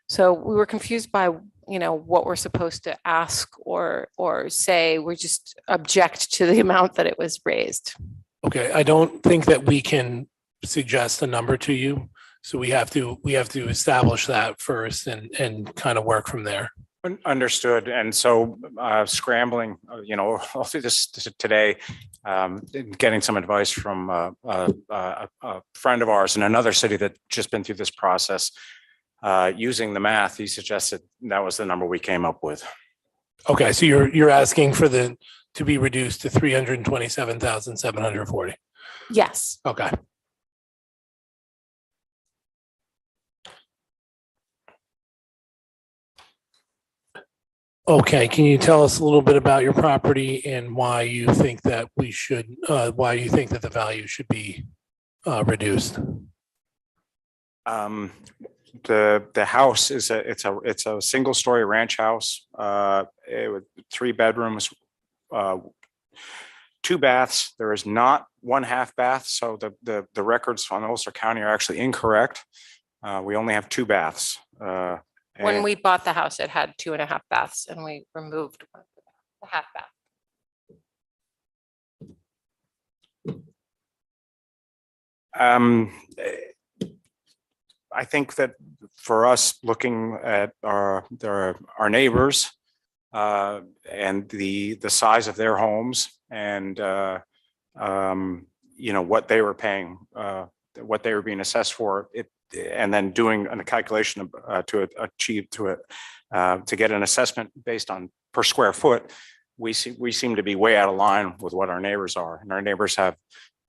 So we were confused by, what we're supposed to ask or say. We just object to the amount that it was raised. Okay, I don't think that we can suggest a number to you. So we have to establish that first and kind of work from there. Understood. And so scrambling, all through this today, getting some advice from a friend of ours in another city that just been through this process, using the math, he suggested that was the number we came up with. Okay, so you're asking for to be reduced to 327,740. Yes. Okay. Okay, can you tell us a little bit about your property and why you think that the value should be reduced? The house is it's a single story ranch house, with 3 bedrooms, 2 baths. There is not 1/2 bath, so the records on Ulster County are actually incorrect. We only have 2 baths. When we bought the house, it had 2.5 baths and we removed the half bath. I think that for us, looking at our neighbors and the size of their homes and what they were paying, what they were being assessed for, and then doing a calculation to get an assessment based on per square foot, we seem to be way out of line with what our neighbors are, and our neighbors have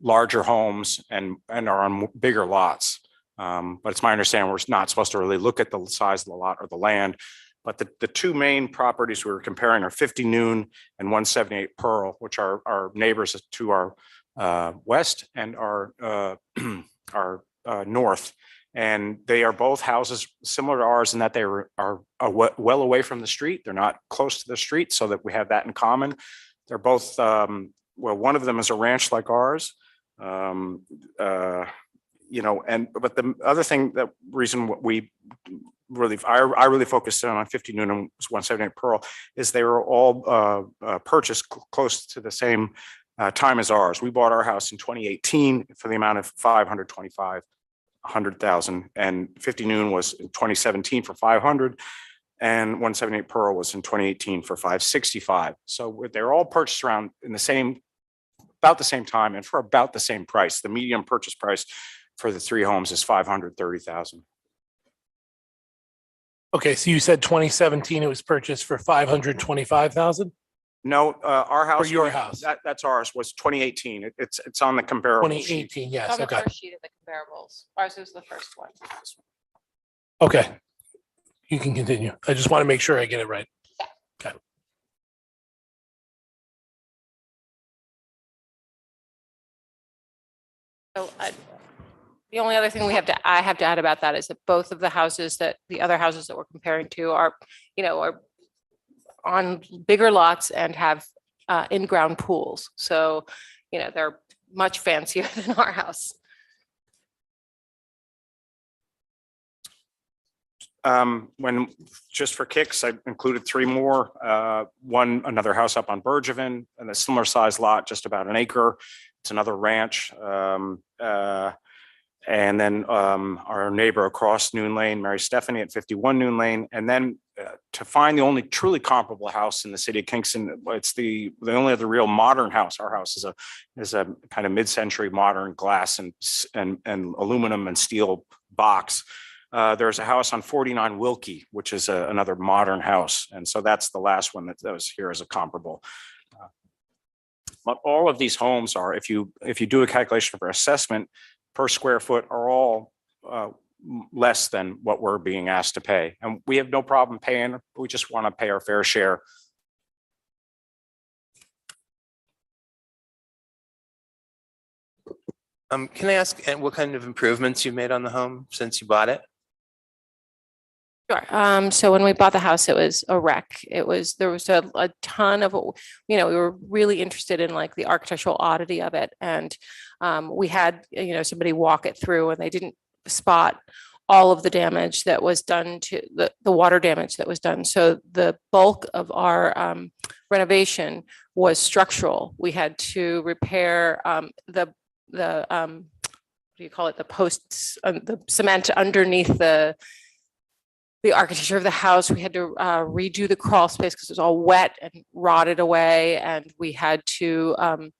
larger homes and are on bigger lots. But it's my understanding we're not supposed to really look at the size of the lot or the land. But the 2 main properties we were comparing are 50 Noon and 178 Pearl, which are our neighbors to our west and our north. And they are both houses similar to ours in that they are well away from the street. They're not close to the street, so that we have that in common. They're both, one of them is a ranch like ours. But the other thing, reason we I really focused on 50 Noon and 178 Pearl, is they were all purchased close to the same time as ours. We bought our house in 2018 for the amount of 100,000, and 50 Noon was in 2017 for 500, and 178 Pearl was in 2018 for 565. So they're all purchased around about the same time and for about the same price. The median purchase price for the three homes is 530,000. Okay, so you said 2017, it was purchased for 525,000? No, our house. Or your house? That's ours, was 2018. It's on the comparable sheet. 2018, It's yes, on the okay. first sheet of the comparables. Ours was the first one. Okay. You can continue. I just want to make sure I get it right. Okay. So the only other thing I have to add about that is that both of the other houses that we're comparing to are on bigger lots and have in-ground pools. So, they're much fancier than our house. Just for kicks, I included three more. Another house up on Bergevin, and a similar size lot, just about an acre. It's another ranch. And then our neighbor across Noon Lane, Mary Stephanie at 51 Noon Lane. And then to find the only truly comparable house in the city of Kingston, it's the only other real modern house. Our house is a kind of mid-century modern glass and aluminum and steel box. There's a house on 49 Wilkie, which is another modern house. And so that's the last one that was here as a comparable. But all of these homes are, if you do a calculation for assessment per square foot, are all less than what we're being asked to pay. And we have no problem paying. We just want to pay our fair share. Can I ask what kind of improvements you've made on the home since you bought it? Sure. So when we bought the house, it was a wreck. There was a ton of, we were really interested in like the architectural oddity of it. And we had, somebody walk it through, and they didn't spot all of the damage that was done to the water damage that was done. So the bulk of our renovation was structural. We had to repair the what do you call it? The posts, the cement underneath the architecture of the house. We had to redo the crawl space because it was all wet and rotted away, and we had to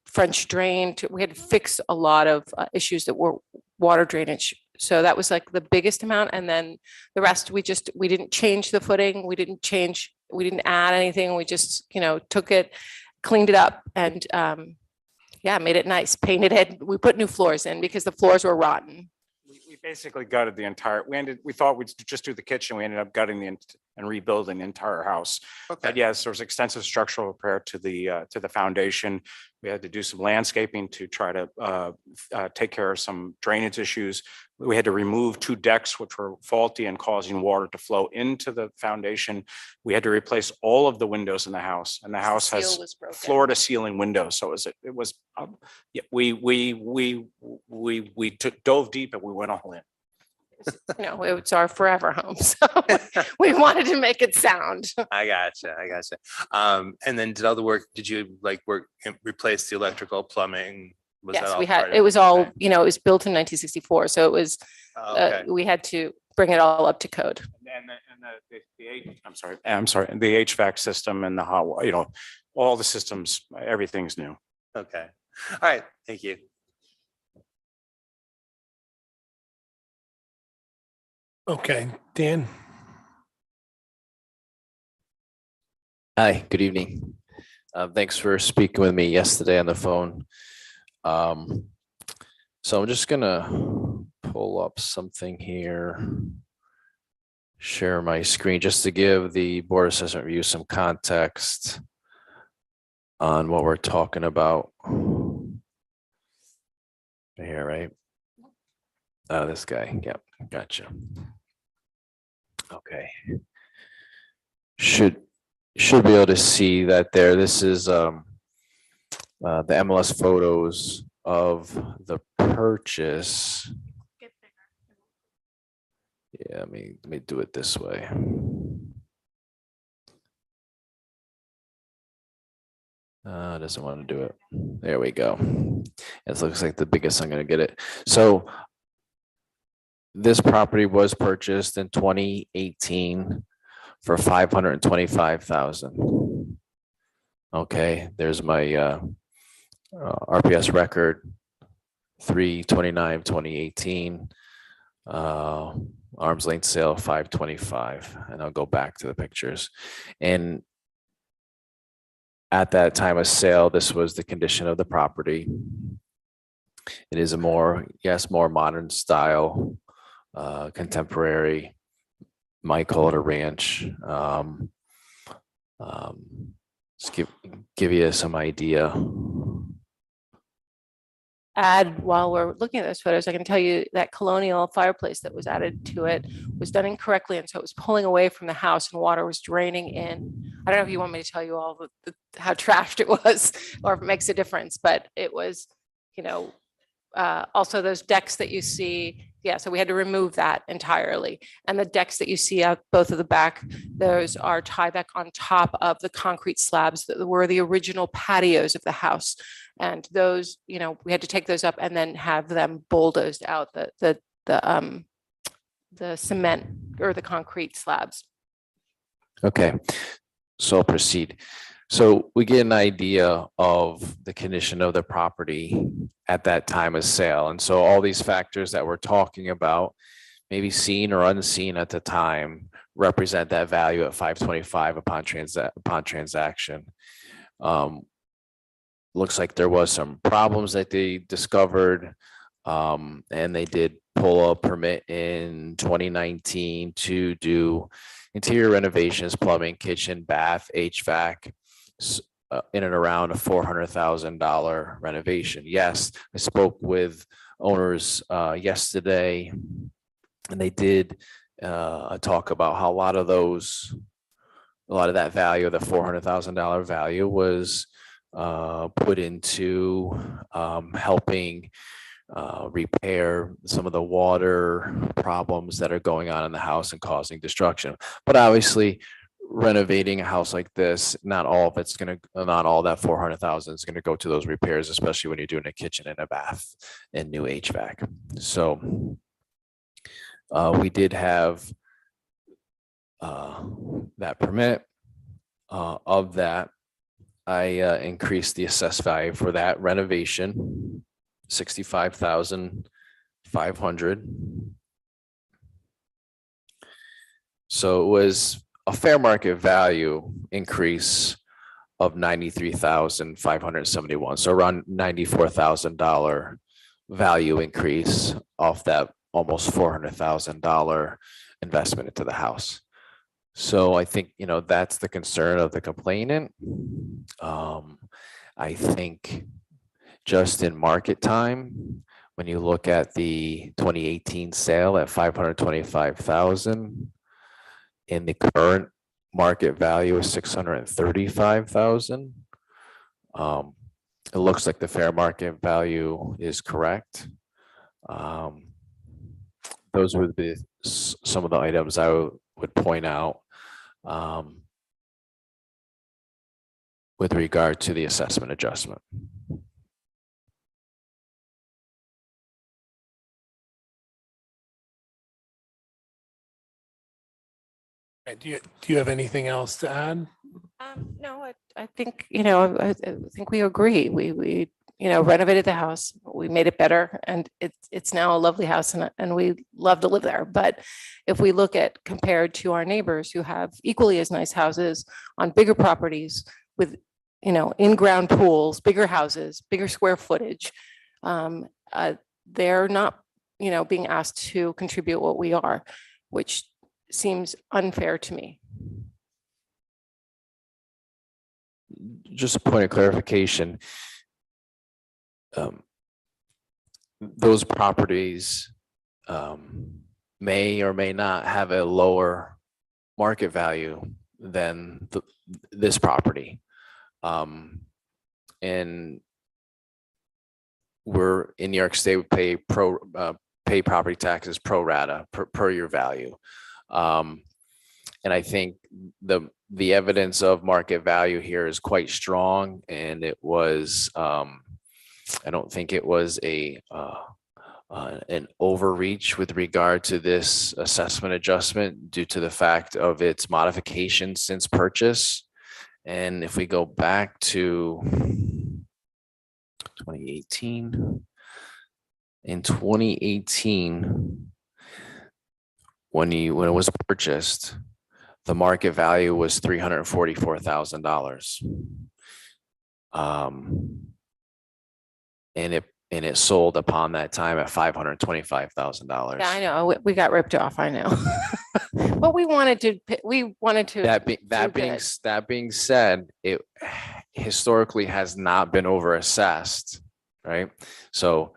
French drain. We had to fix a lot of issues that were water drainage. So that was like the biggest amount, and then the rest we didn't change the footing. We didn't add anything. We just took it, cleaned it up, and made it nice. Painted it. We put new floors in because the floors were rotten. We basically gutted the entire, we thought we'd just do the kitchen. We ended up gutting and rebuilding the entire house. Okay. But yes, there was extensive structural repair to the foundation. We had to do some landscaping to try to take care of some drainage issues. We had to remove 2 decks which were faulty and causing water to flow into the foundation. We had to replace all of the windows in the house, and the house has floor to ceiling windows. So we dove deep and we went all in. It's our forever home. So we wanted to make it sound. I gotcha. And then did you replace the electrical, plumbing? Yes, we had, it was all, it was built in 1964. So it was, okay. we had to bring it all up to code. I'm sorry, the HVAC system and the hot, all the systems, everything's new. Okay. All right. Thank you. Okay, Dan. Hi, good evening. Thanks for speaking with me yesterday on the phone. So I'm just gonna pull up something here, share my screen just to give the Board of Assessment Review some context on what we're talking about here, right? This guy, yep, gotcha. Okay. Should be able to see that there. This is the MLS photos of the purchase. Yeah, let me do it this way. Doesn't want to do it. There we go. It looks like the biggest I'm going to get it. So this property was purchased in 2018 for 525,000. Okay, there's my RPS record, 3/29/2018. Arm's length sale 525, and I'll go back to the pictures. And at that time of sale, this was the condition of the property. It is a more modern style, contemporary, might call it a ranch. Just give you some idea. While we're looking at those photos, I can tell you that colonial fireplace that was added to it was done incorrectly. And so it was pulling away from the house and water was draining in. I don't know if you want me to tell you all how trashed it was or if it makes a difference, but it was, also those decks that you see. Yeah, so we had to remove that entirely. And the decks that you see out both of the back, those are tieback on top of the concrete slabs that were the original patios of the house. And those, we had to take those up and then have them bulldozed out, the cement or the concrete slabs. Okay, so I'll proceed. So we get an idea of the condition of the property at that time of sale. And so all these factors that we're talking about, maybe seen or unseen at the time, represent that value at 525 upon transaction. Looks like there was some problems that they discovered, and they did pull a permit in 2019 to do interior renovations, plumbing, kitchen, bath, HVAC, in and around a $400,000 renovation. Yes, I spoke with owners yesterday, and they did talk about how a lot of that value, the $400,000 value, was put into helping repair some of the water problems that are going on in the house and causing destruction. But obviously, renovating a house like this, not all that $400,000 is going to go to those repairs, especially when you're doing a kitchen and a bath and new HVAC. So we did have that permit. Of that, I increased the assessed value for that renovation, $65,500. So it was a fair market value increase of $93,571. So around $94,000 value increase off that almost $400,000 investment into the house. So I think, that's the concern of the complainant. I think just in market time, when you look at the 2018 sale at $525,000, and the current market value is $635,000. It looks like the fair market value is correct. Those would be some of the items I would point out with regard to the assessment adjustment. Do you have anything else to add? No, I think, I think we agree. We renovated the house, we made it better, and it's now a lovely house, and we love to live there. But if we look at compared to our neighbors who have equally as nice houses on bigger properties with, in-ground pools, bigger houses, bigger square footage, they're not, being asked to contribute what we are, which seems unfair to me. Just a point of clarification. Those properties may or may not have a lower market value than this property. And we're in New York State, we pay pay property taxes pro rata, per your value. And I think the evidence of market value here is quite strong, and it was, I don't think it was an overreach with regard to this assessment adjustment due to the fact of its modification since purchase. And if we go back to 2018, in 2018, when it was purchased, the market value was $344,000. And it sold upon that time at $525,000. Yeah, I know. We got ripped off. I know. But we wanted to. That do good. being said, it historically has not been overassessed, right? So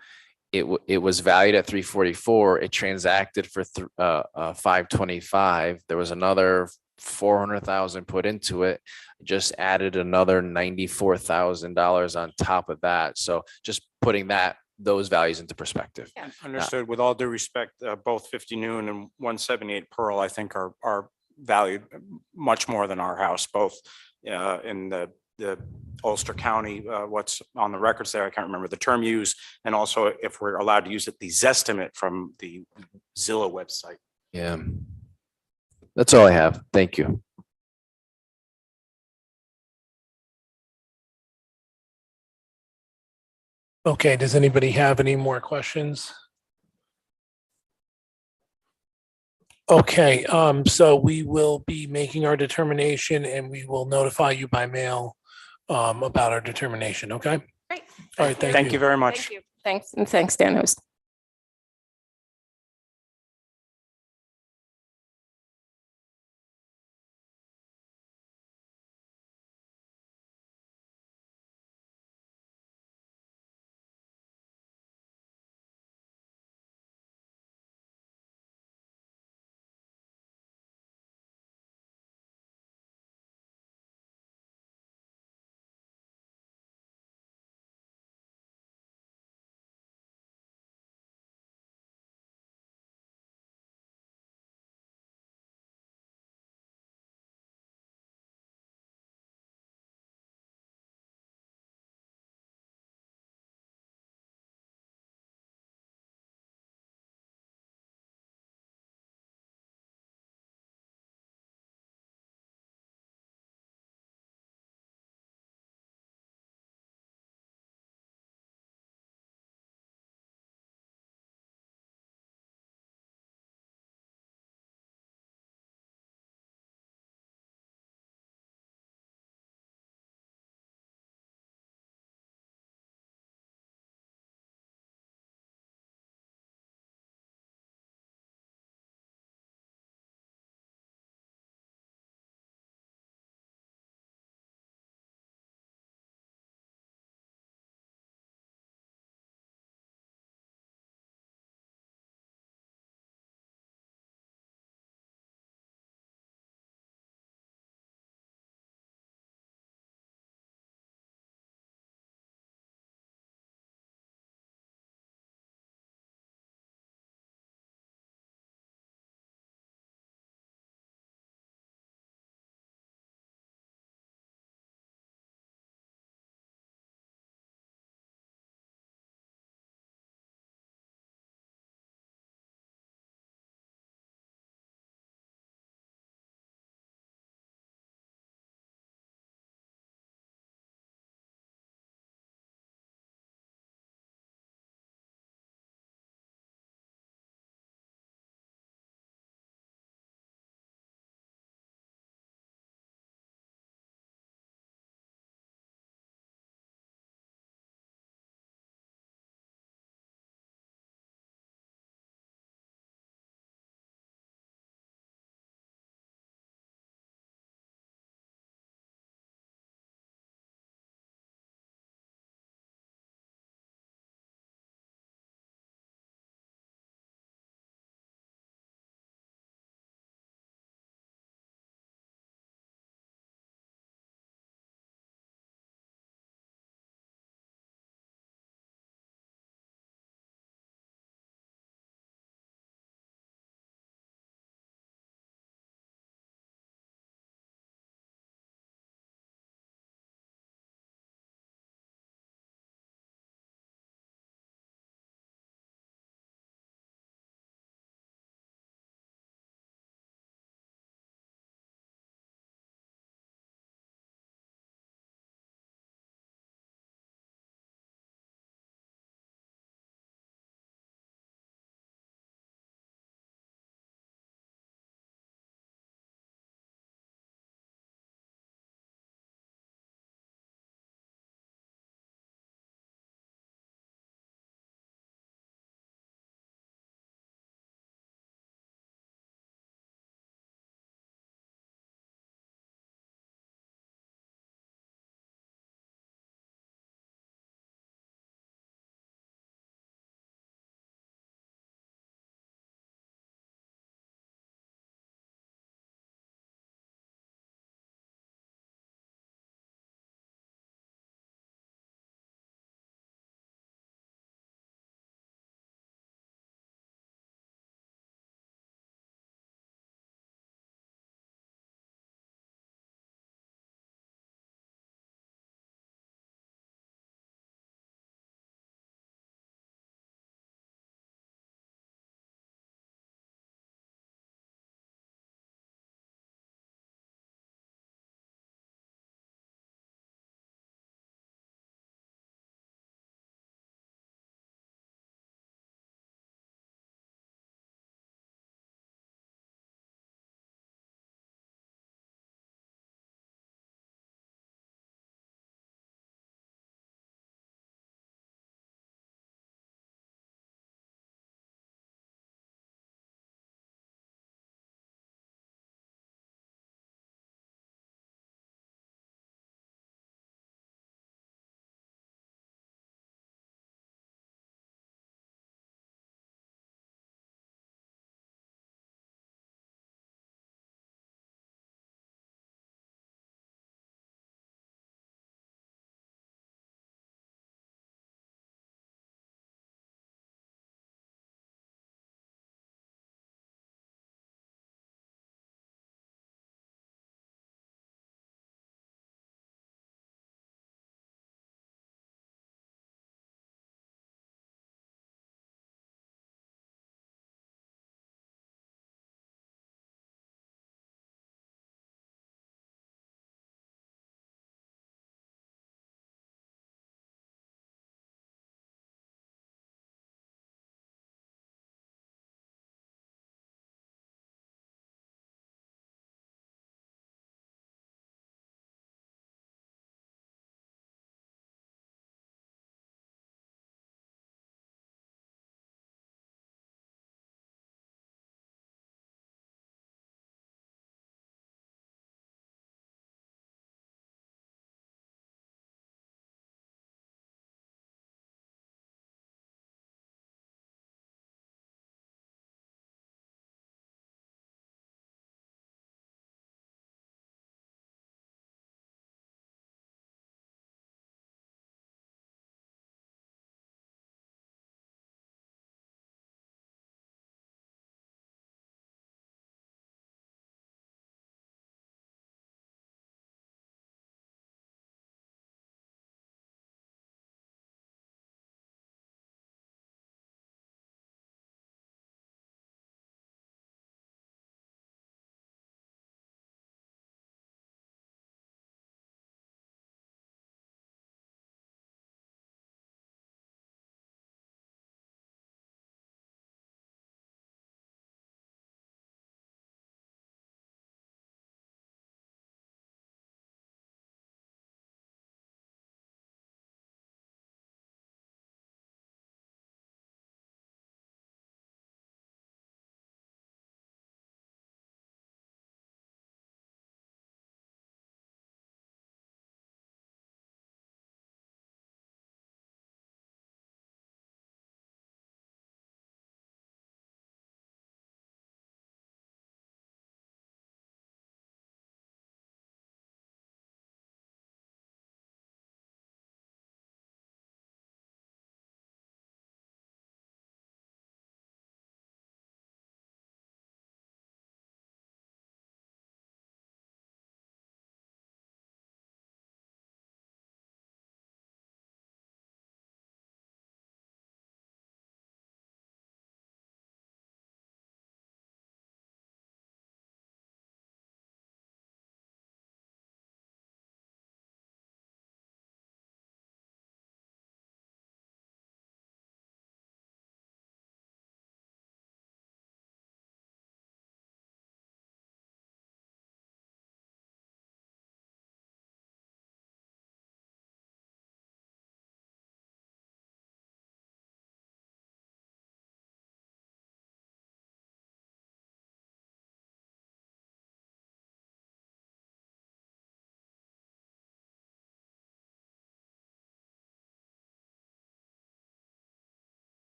it was valued at 344. It transacted for 525. There was another 400,000 put into it. Just added another $94,000 on top of that. So just putting those values into perspective. Yeah. Understood. With all due respect, both 50 Noon and 178 Pearl, I think are valued much more than our house, both in the Ulster County, what's on the records there, I can't remember the term used, and also if we're allowed to use it, the Zestimate from the Zillow website. Yeah. That's all I have. Thank you. Okay, does anybody have any more questions? Okay, so we will be making our determination and we will notify you by mail about our determination, okay? Great. All right, thank you. Thank you very much. Thank you. Thanks, and thanks, Dan. It was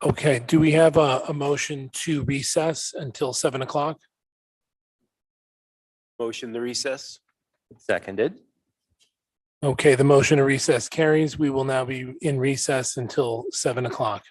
Okay, do we have a motion to recess until 7 o'clock? Motion to recess? Seconded. Okay, the motion to recess carries. We will now be in recess until 7 o'clock.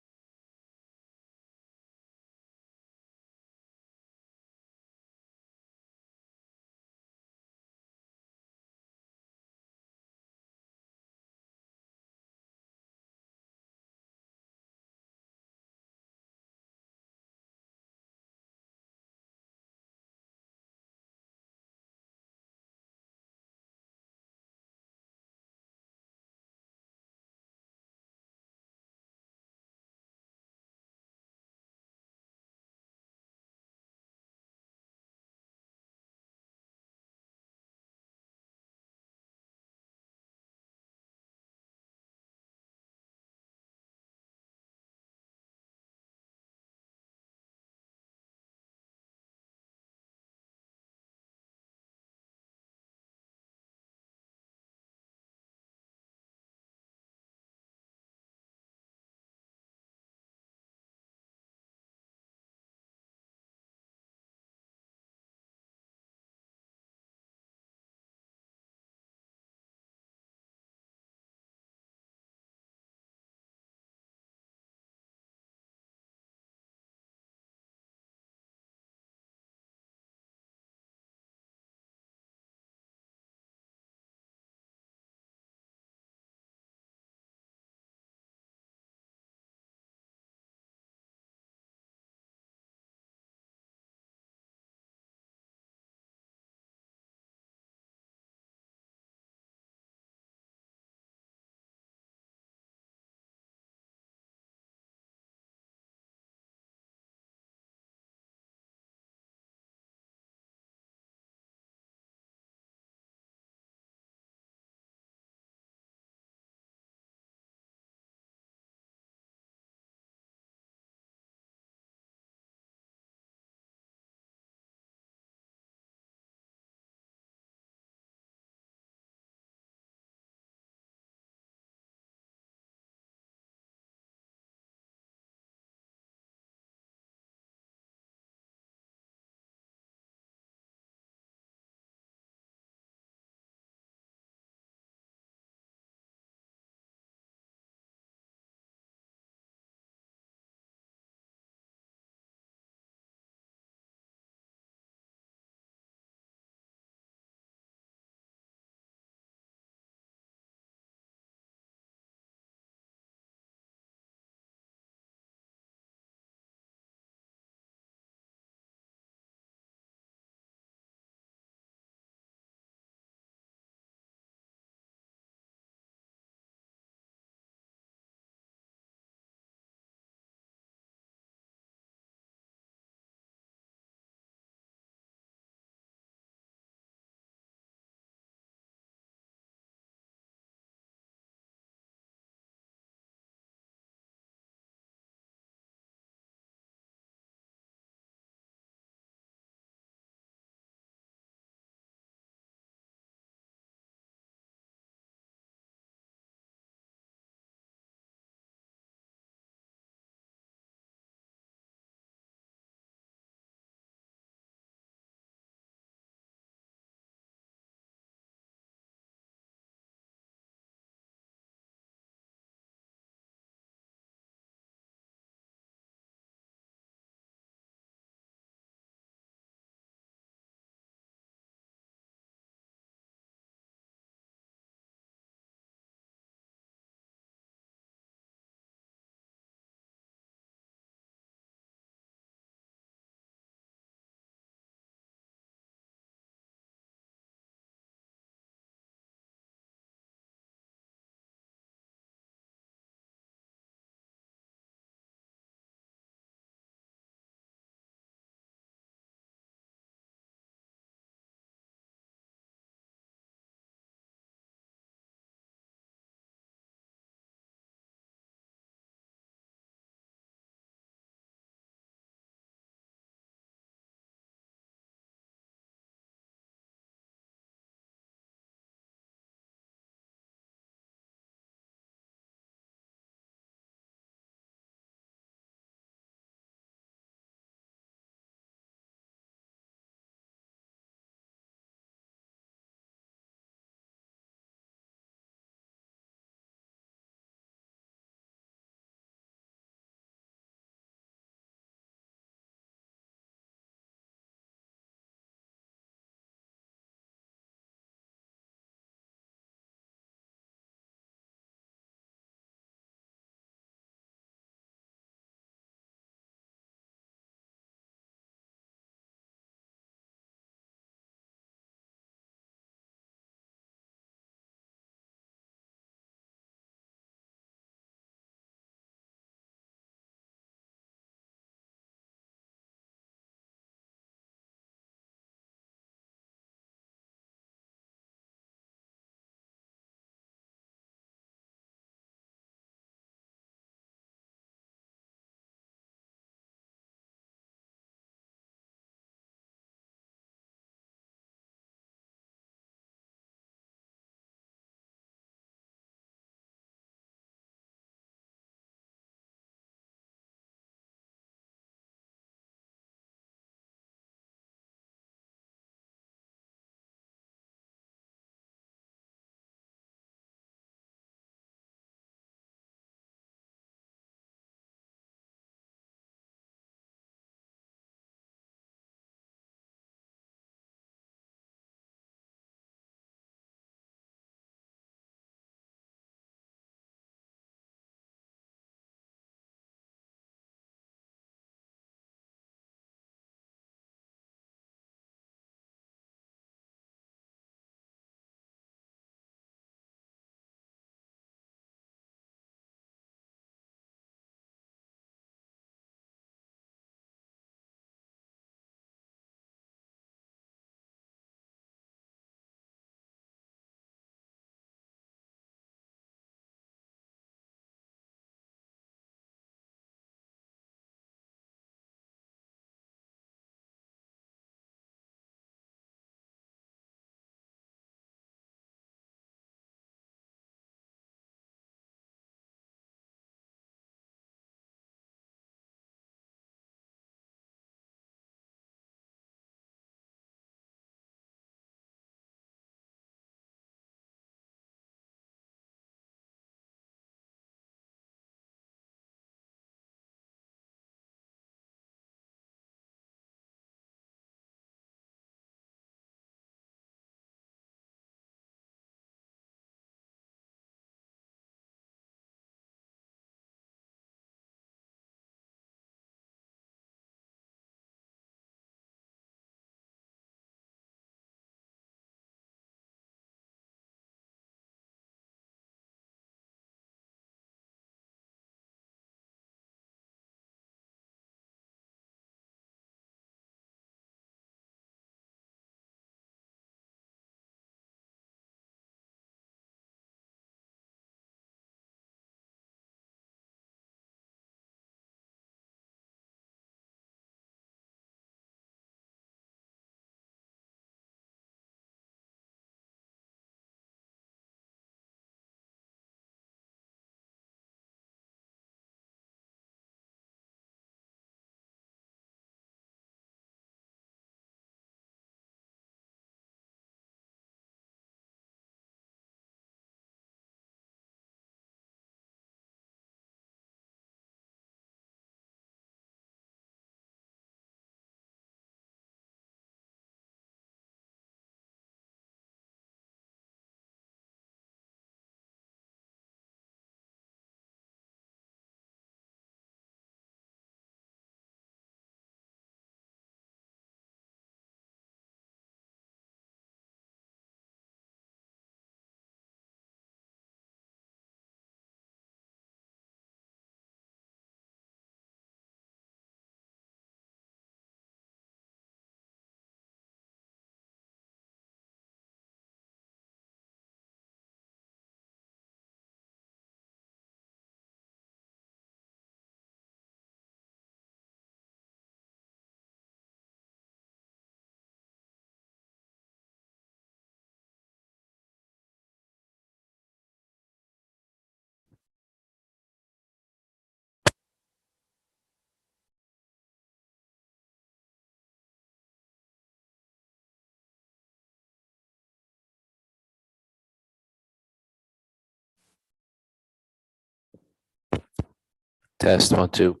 Test 1, 2.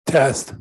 Test.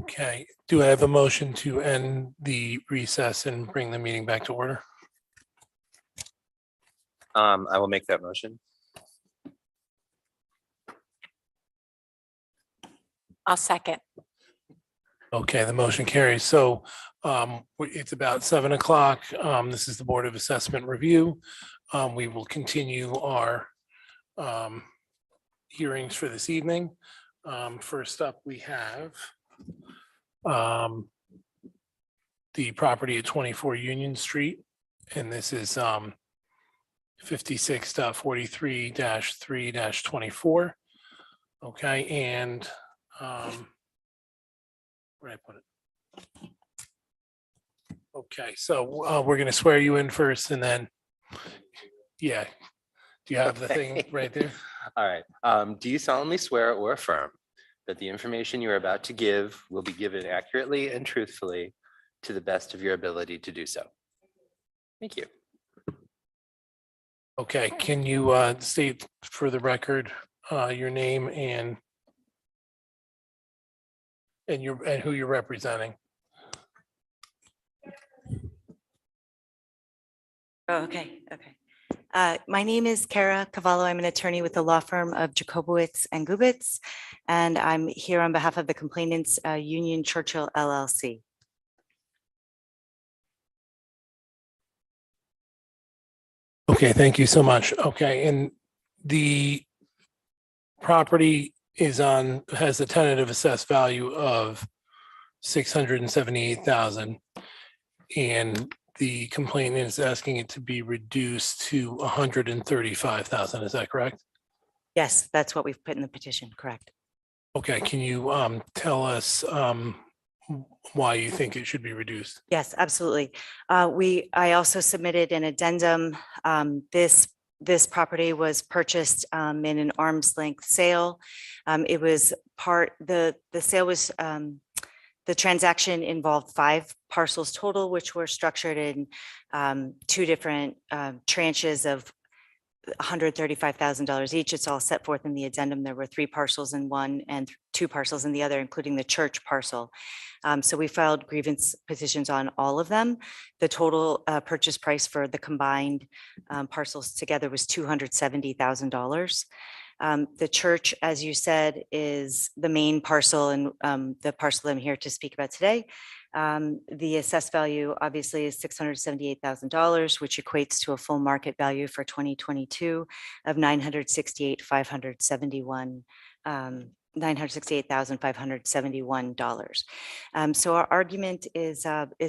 Okay, do I have a motion to end the recess and bring the meeting back to order? I will make that motion. I'll second. Okay, the motion carries. So it's about 7 o'clock. This is the Board of Assessment Review. We will continue our hearings for this evening. First up, we have the property at 24 Union Street, and this is 56.43-3-24. Okay, and where did I put it? Okay, so we're gonna swear you in first and then, yeah. Do you have the thing Okay. right there? All right. Do you solemnly swear or affirm that the information you are about to give will be given accurately and truthfully to the best of your ability to do so? Thank you. Okay, can you state for the record your name and who you're representing? Oh, okay. My name is Kara Cavallo. I'm an attorney with the law firm of Jacobowitz and Gubitz, and I'm here on behalf of the complainants, Union Churchill LLC. Okay, thank you so much. Okay, and the property has a tentative assessed value of 678,000. And the complainant is asking it to be reduced to 135,000. Is that correct? Yes, that's what we've put in the petition, correct? Okay, can you tell us why you think it should be reduced? Yes, absolutely. I also submitted an addendum. This property was purchased in an arm's length sale. It was the sale was, the transaction involved 5 parcels total, which were structured in 2 different tranches of $135,000 each. It's all set forth in the addendum. There were 3 parcels in one and 2 parcels in the other, including the church parcel. So we filed grievance petitions on all of them. The total purchase price for the combined parcels together was $270,000. The church, as you said, is the main parcel and the parcel I'm here to speak about today. The assessed value obviously is $678,000, which equates to a full market value for 2022 of $968,571. So our argument is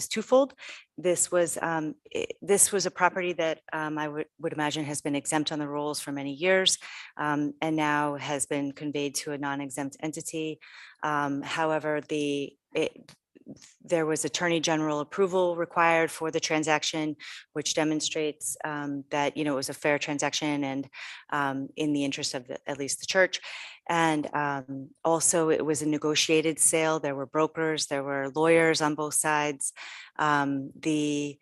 twofold. This was a property that I would imagine has been exempt on the rolls for many years, and now has been conveyed to a non-exempt entity. However, there was Attorney General approval required for the transaction, which demonstrates that, it was a fair transaction and in the interest of at least the church. And also it was a negotiated sale. There were brokers, there were lawyers on both sides. There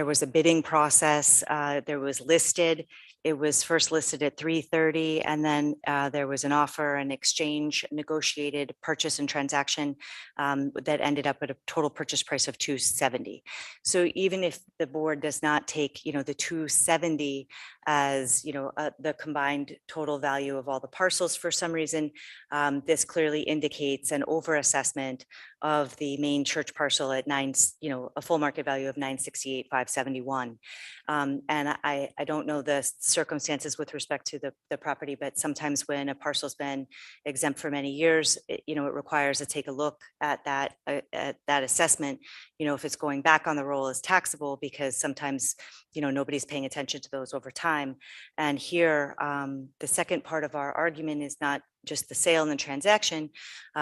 was a bidding process. There was listed. It was first listed at 330, and then there was an offer, an exchange, negotiated purchase and transaction that ended up at a total purchase price of 270. So even if the board does not take, the 270 as, the combined total value of all the parcels for some reason, this clearly indicates an overassessment of the main church parcel at a full market value of 968,571. And I don't know the circumstances with respect to the property, but sometimes when a parcel's been exempt for many years, it requires to take a look at that assessment, if it's going back on the roll as taxable, because sometimes, nobody's paying attention to those over time. And here, the second part of our argument is not just the sale and the transaction,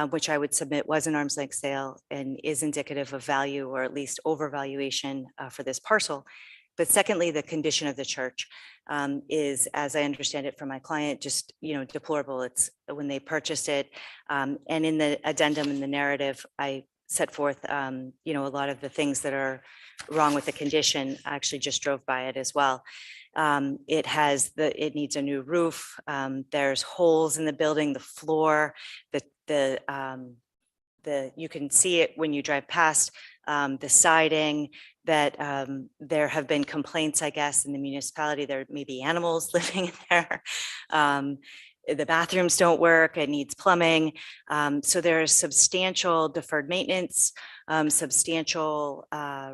which I would submit was an arm's length sale and is indicative of value or at least overvaluation for this parcel. But secondly, the condition of the church is, as I understand it from my client, just, deplorable. It's when they purchased it. And in the addendum in the narrative, I set forth, a lot of the things that are wrong with the condition. I actually just drove by it as well. It needs a new roof. There's holes in the building, the floor, the you can see it when you drive past, the siding, that there have been complaints, I guess, in the municipality, there may be animals living in there. The bathrooms don't work, it needs plumbing. So there's substantial deferred maintenance, substantial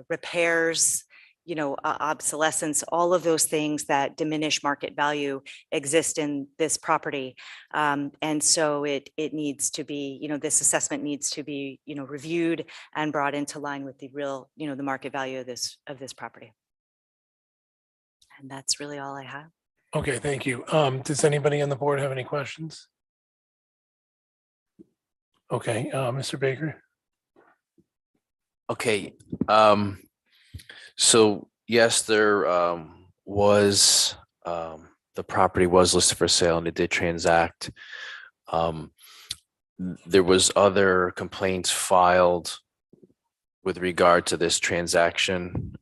repairs, obsolescence, all of those things that diminish market value exist in this property. And so it needs to be, this assessment needs to be, reviewed and brought into line with the real, the market value of this property. And that's really all I have. Okay, thank you. Does anybody on the board have any questions? Okay, Mr. Baker? Okay, so yes, there was the property was listed for sale and it did transact. There was other complaints filed with regard to this transaction.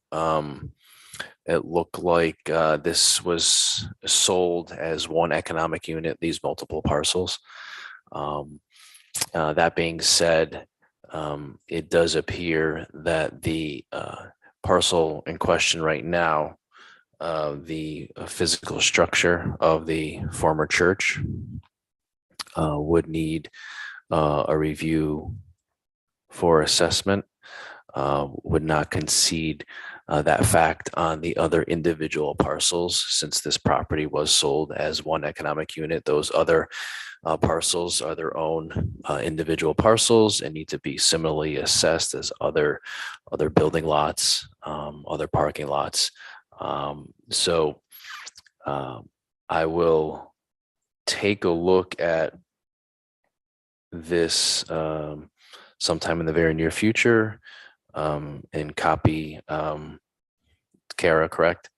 It looked like this was sold as one economic unit, these multiple parcels. That being said, it does appear that the parcel in question right now, the physical structure of the former church would need a review for assessment. Would not concede that fact on the other individual parcels, since this property was sold as one economic unit. Those other parcels are their own individual parcels and need to be similarly assessed as other building lots, other parking lots. So I will take a look at this sometime in the very near future and copy Kara, correct?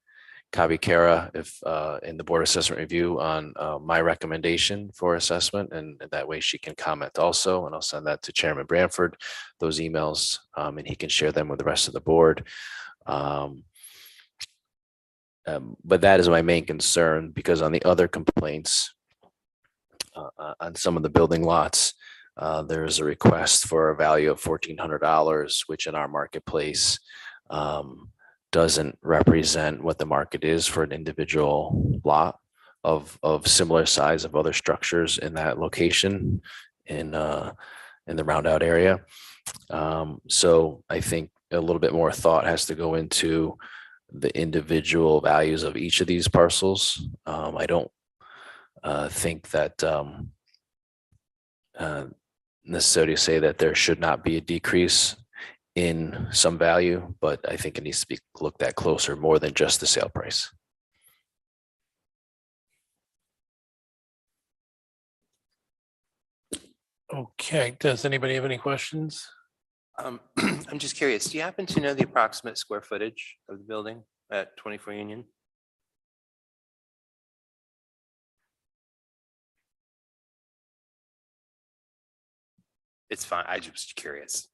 Copy Kara if in the board assessment review on my recommendation for assessment, and that way she can comment also, and I'll send that to Chairman Branford, those emails, and he can share them with the rest of the board. But that is my main concern, because on the other complaints, on some of the building lots, there is a request for a value of $1,400, which in our marketplace doesn't represent what the market is for an individual lot of similar size of other structures in that location in the Round Out area. So I think a little bit more thought has to go into the individual values of each of these parcels. I don't think that necessarily say that there should not be a decrease in some value, but I think it needs to be looked at closer, more than just the sale price. Okay, does anybody have any questions? I'm just curious, do you happen to know the approximate square footage of the building at 24 Union? It's fine. I just curious.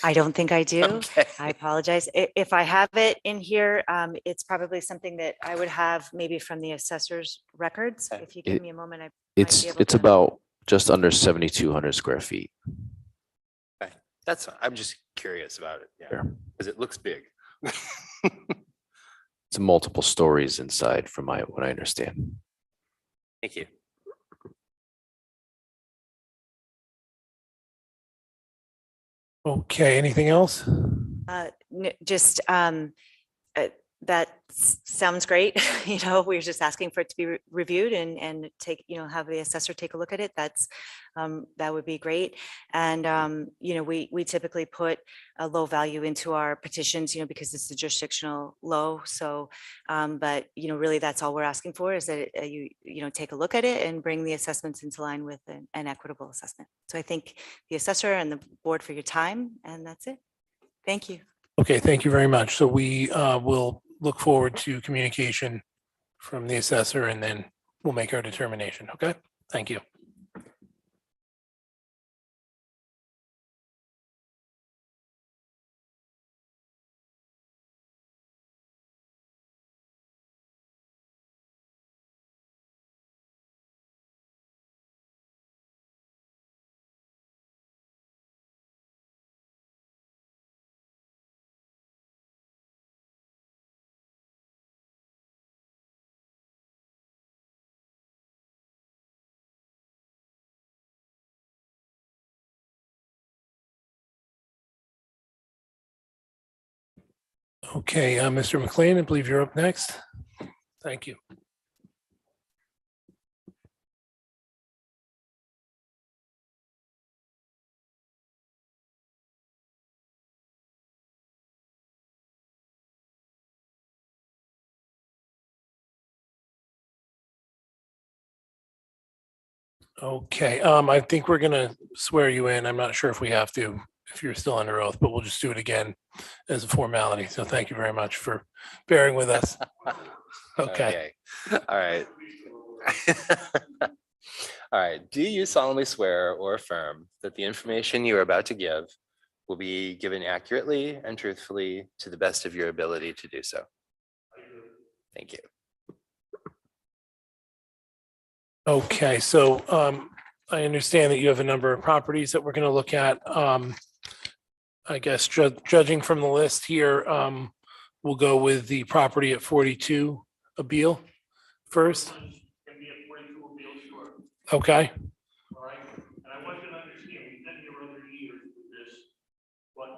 I don't think I do. Okay. I apologize. If I have it in here, it's probably something that I would have maybe from the assessor's records. Okay. If you give me a moment, I might It's be able to. about just under 7,200 square feet. Okay. That's fine. I'm just curious about it. Yeah, Sure. because it looks big. It's multiple stories inside, from what I understand. Thank you. Okay, anything else? Just that sounds great. We're just asking for it to be reviewed and take, have the assessor take a look at it. That's that would be great. And we typically put a low value into our petitions, because it's the jurisdictional low. So, but really that's all we're asking for, is that you take a look at it and bring the assessments into line with an equitable assessment. So I thank the assessor and the board for your time, and that's it. Thank you. Okay, thank you very much. So we will look forward to communication from the assessor, and then we'll make our determination. Okay, thank you. Okay, Mr. McLean, I believe you're up next. Thank you. Okay, I think we're gonna swear you in. I'm not sure if we have to, if you're still under oath, but we'll just do it again as a formality. So thank you very much for bearing with us. Okay. All right. All right. Do you solemnly swear or affirm that the information you are about to give will be given accurately and truthfully to the best of your ability to do so? Thank you. Okay, so I understand that you have a number of properties that we're going to look at. I guess judging from the list here, we'll go with the property at 42 Abil first. Okay. All right, and I want you to understand, we've been here other years with this, but,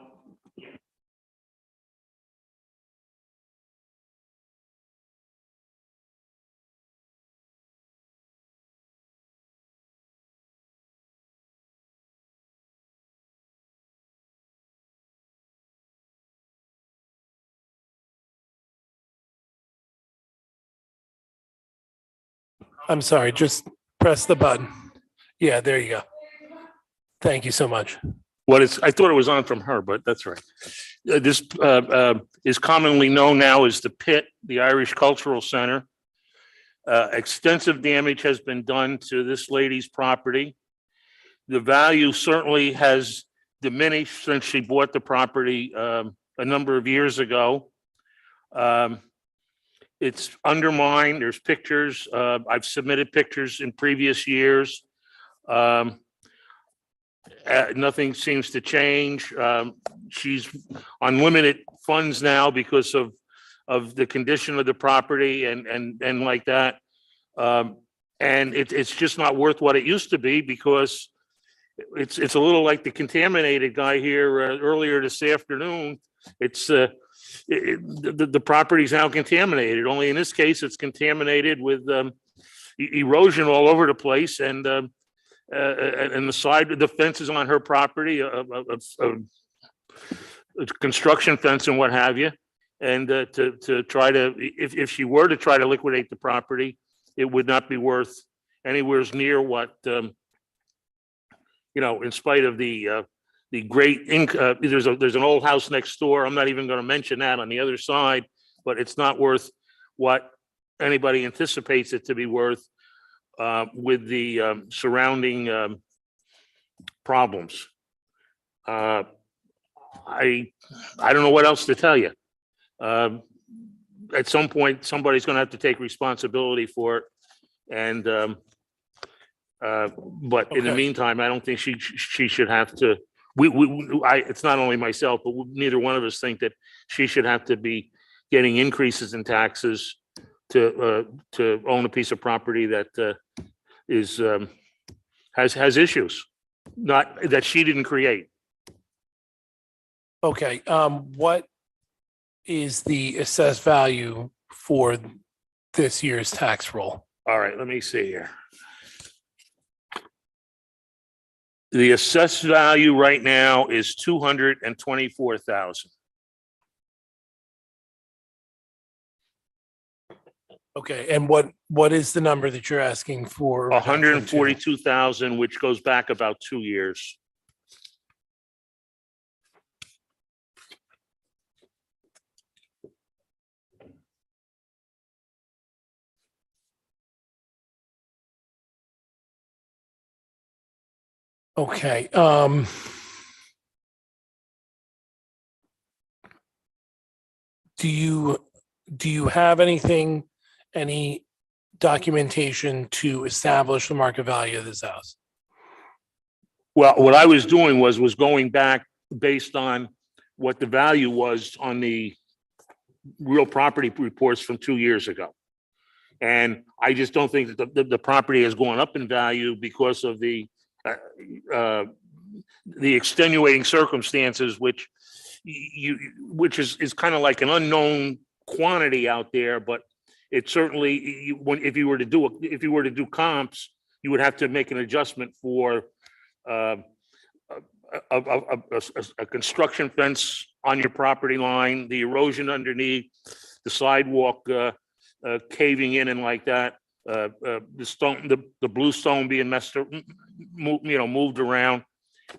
yeah. I'm sorry, just press the button. Yeah, there you go. Thank you so much. What is, I thought it was on from her, but that's right. This is commonly known now as the Pit, the Irish Cultural Center. Extensive damage has been done to this lady's property. The value certainly has diminished since she bought the property a number of years ago. It's undermined. There's pictures. I've submitted pictures in previous years. Nothing seems to change. She's on limited funds now because of the condition of the property and like that. And it's just not worth what it used to be because it's a little like the contaminated guy here earlier this afternoon. It's the property's now contaminated. Only in this case, it's contaminated with erosion all over the place and the side of the fences on her property, a construction fence and what have you. And to try to, if she were to try to liquidate the property, it would not be worth anywhere near what, in spite of the great there's an old house next door. I'm not even going to mention that on the other side, but it's not worth what anybody anticipates it to be worth with the surrounding problems. I don't know what else to tell you. At some point, somebody's going to have to take responsibility for it, and but in the Okay. meantime, I don't think she should have to. It's not only myself, but neither one of us think that she should have to be getting increases in taxes to own a piece of property that has issues, not that she didn't create. Okay, what is the assessed value for this year's tax roll? All right, let me see here. The assessed value right now is 224,000. Okay, and what is the number that you're asking for? 142,000, which goes back about 2 years. Okay, do you have anything, any documentation to establish the market value of this house? Well, what I was doing was going back based on what the value was on the real property reports from 2 years ago. And I just don't think that the property has gone up in value because of the extenuating circumstances, which, which is kind of like an unknown quantity out there, but it certainly, if you were to do comps, you would have to make an adjustment for a construction fence on your property line, the erosion underneath, the sidewalk caving in and like that, the stone, the blue stone being moved around,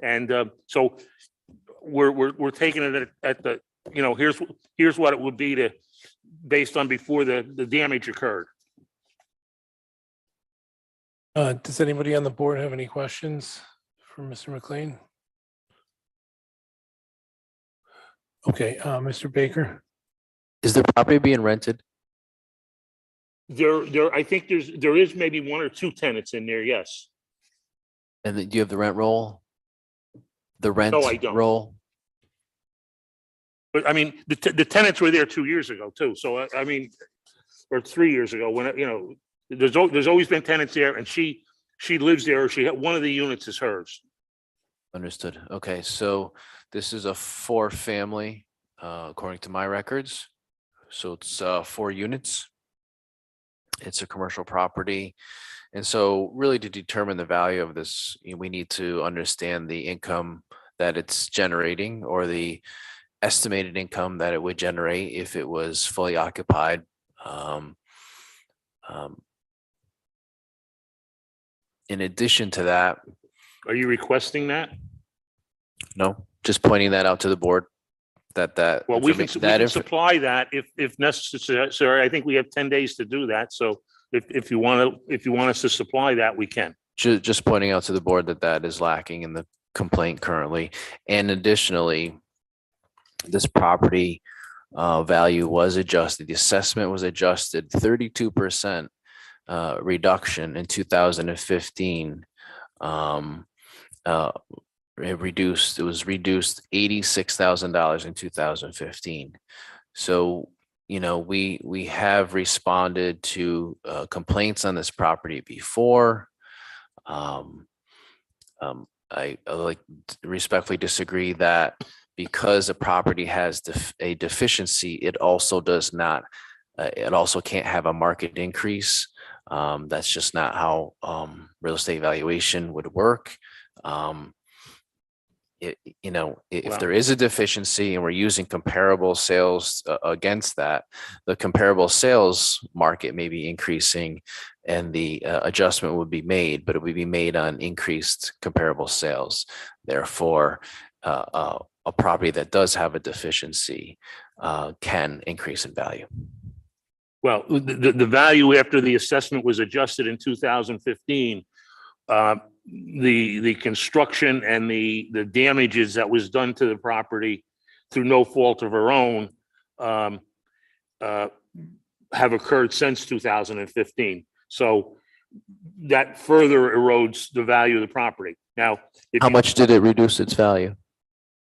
and so we're taking it at the, here's what it would be to, based on before the damage occurred. Does anybody on the board have any questions for Mr. McLean? Okay, Mr. Baker. Is the property being rented? I think there is maybe one or two tenants in there, yes. And do you have the rent roll? The rent No, I don't. roll? But I mean, the tenants were there 2 years ago too. So I mean, or 3 years ago, when, there's always been tenants there, and she lives there, or one of the units is hers. Understood. Okay, so this is a 4-family, according to my records. So it's 4 units. It's a commercial property. And so really to determine the value of this, we need to understand the income that it's generating, or the estimated income that it would generate if it was fully occupied. In addition to that, Are you requesting that? no, just pointing that out to the board, that Well, we can informa- supply that if necessary. I think we have 10 days to do that. So if you want us to supply that, we can. just pointing out to the board that is lacking in the complaint currently. And additionally, this property value was adjusted. The assessment was adjusted 32% reduction in 2015. It was reduced $86,000 in 2015. So, we have responded to complaints on this property before. I like respectfully disagree that because a property has a deficiency, it also can't have a market increase. That's just not how real estate valuation would work. If there is a deficiency and we're using comparable sales against that, the comparable sales market may be increasing, and the adjustment would be made, but it would be made on increased comparable sales. Therefore, a property that does have a deficiency can increase in value. Well, the value after the assessment was adjusted in 2015, the construction and the damages that was done to the property through no fault of her own have occurred since 2015. So that further erodes the value of the property. Now, How much did it reduce its value?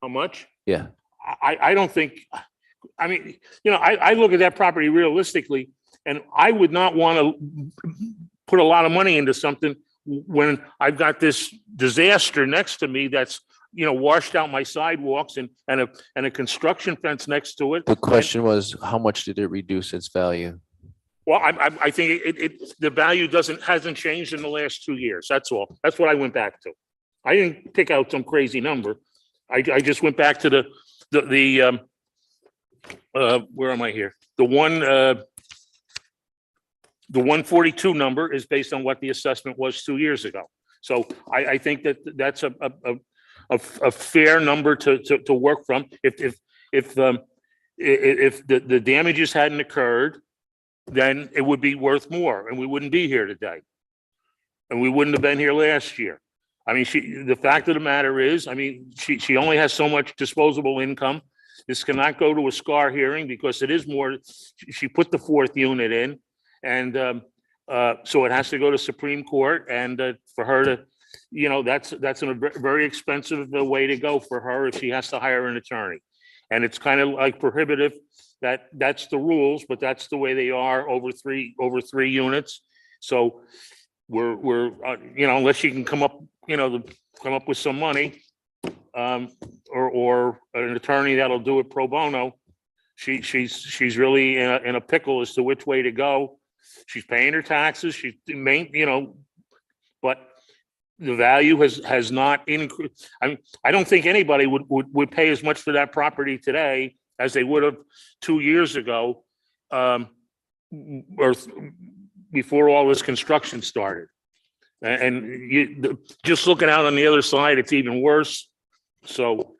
How much? Yeah. I don't think, I mean, I look at that property realistically, and I would not want to put a lot of money into something when I've got this disaster next to me that's, washed out my sidewalks and a construction fence next to it. The question was, how much did it reduce its value? Well, I think the value hasn't changed in the last 2 years. That's all. That's what I went back to. I didn't pick out some crazy number. I just went back to the where am I here? The 142 number is based on what the assessment was 2 years ago. So I think that's a fair number to work from. If the damages hadn't occurred, then it would be worth more, and we wouldn't be here today, and we wouldn't have been here last year. I mean, the fact of the matter is, I mean, she only has so much disposable income. This cannot go to a SCAR hearing because it is more. She put the 4th unit in, and so it has to go to Supreme Court. And for her to, that's a very expensive way to go for her if she has to hire an attorney. And it's kind of like prohibitive. That's the rules, but that's the way they are over three units. So we're unless you can come up with some money, or an attorney that'll do it pro bono, she's really in a pickle as to which way to go. She's paying her taxes, but the value has not increased. I don't think anybody would pay as much for that property today as they would have 2 years ago, or before all this construction started. And just looking out on the other side, it's even worse. So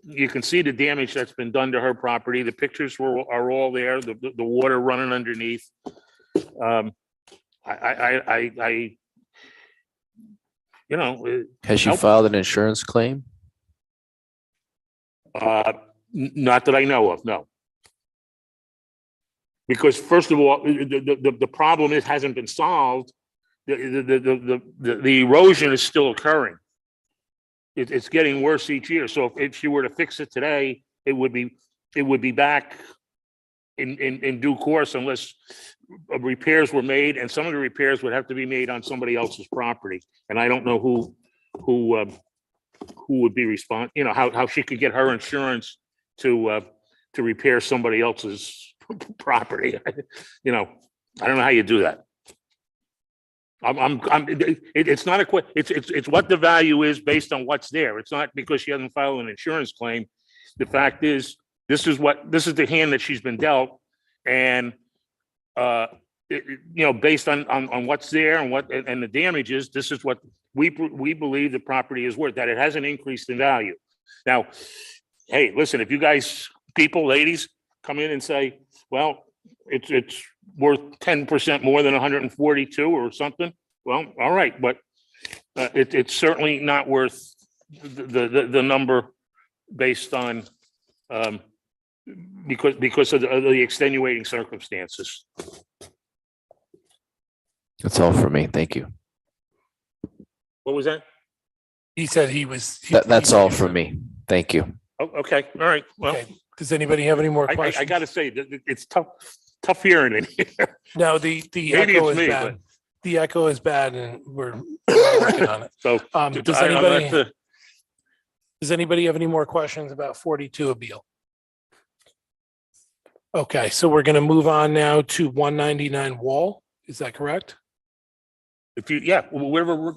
you can see the damage that's been done to her property. The pictures are all there, the water running underneath. Has she filed an insurance claim? Not that I know of, no. Because first of all, the problem hasn't been solved. The erosion is still occurring. It's getting worse each year. So if she were to fix it today, it would be back in due course unless repairs were made, and some of the repairs would have to be made on somebody else's property. And I don't know who would be responsible, how she could get her insurance to repair somebody else's property. I don't know how you do that. It's not it's what the value is based on what's there. It's not because she hasn't filed an insurance claim. The fact is, this is the hand that she's been dealt, and based on what's there and the damages, this is what we believe the property is worth, that it hasn't increased in value. Now, hey, listen, if you guys, ladies, come in and say, well, it's worth 10% more than 142 or something, well, all right, but it's certainly not worth the number based on because of the extenuating circumstances. That's all for me. Thank you. What was that? He said he was. That's all for me. Thank you. Oh, okay, all right, well, Okay. Does anybody have any more questions? I gotta say, it's tough hearing in here. No, the Maybe echo it's is me, bad. but- The echo is bad and we're working on it. So. Does I'm not anybody, the- does anybody have any more questions about 42 Abeal? Okay, so we're going to move on now to 199 Wall. Is that correct? Yeah, whatever,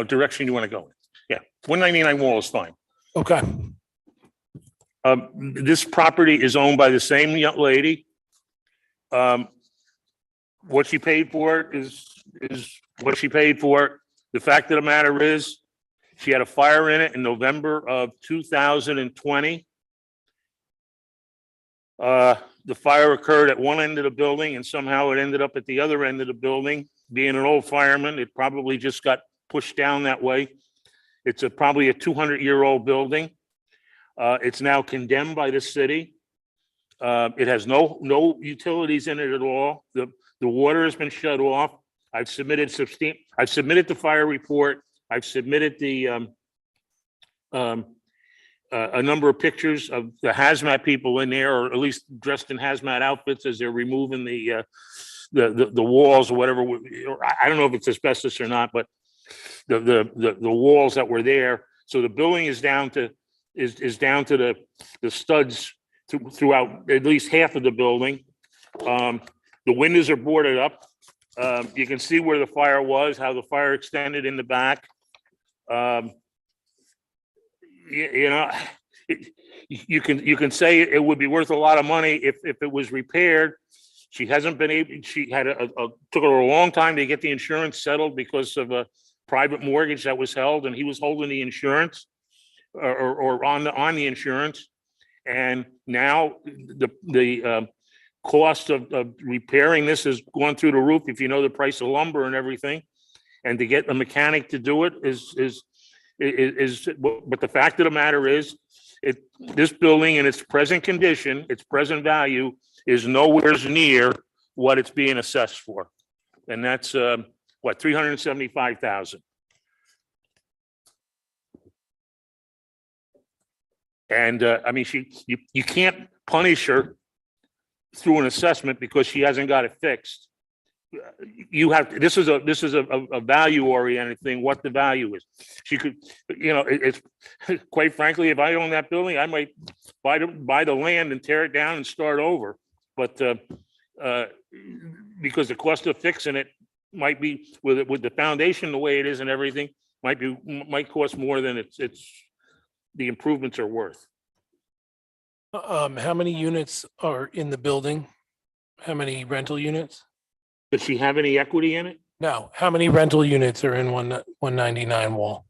direction you want to go in. Yeah, 199 Wall is fine. Okay, This property is owned by the same young lady. What she paid for it is what she paid for it. The fact of the matter is, she had a fire in it in November of 2020. The fire occurred at one end of the building and somehow it ended up at the other end of the building. Being an old fireman, it probably just got pushed down that way. It's probably a 200-year-old building. It's now condemned by the city. It has no utilities in it at all. The water has been shut off. I've submitted the fire report. I've submitted a number of pictures of the hazmat people in there, or at least dressed in hazmat outfits as they're removing the walls or whatever. I don't know if it's asbestos or not, but the walls that were there. So the building is down to the studs throughout at least half of the building. The windows are boarded up. You can see where the fire was, how the fire extended in the back. You can say it would be worth a lot of money if it was repaired. She hasn't been able. She had took her a long time to get the insurance settled because of a private mortgage that was held, and he was holding the insurance or on the insurance. And now the cost of repairing this has gone through the roof, if you know the price of lumber and everything. And to get a mechanic to do it is but the fact of the matter is, this building in its present condition, its present value, is nowhere near what it's being assessed for. And that's what, $375,000. And I mean, you can't punish her through an assessment because she hasn't got it fixed. you have, this is a value oriented thing, what the value is. She could, it's quite frankly, if I own that building, I might buy the land and tear it down and start over. But because the cost of fixing it might be with the foundation the way it is and everything might cost more than it's the improvements are worth. How many units are in the building? How many rental units? Does she have any equity in it? No, how many rental units are in 199 Wall?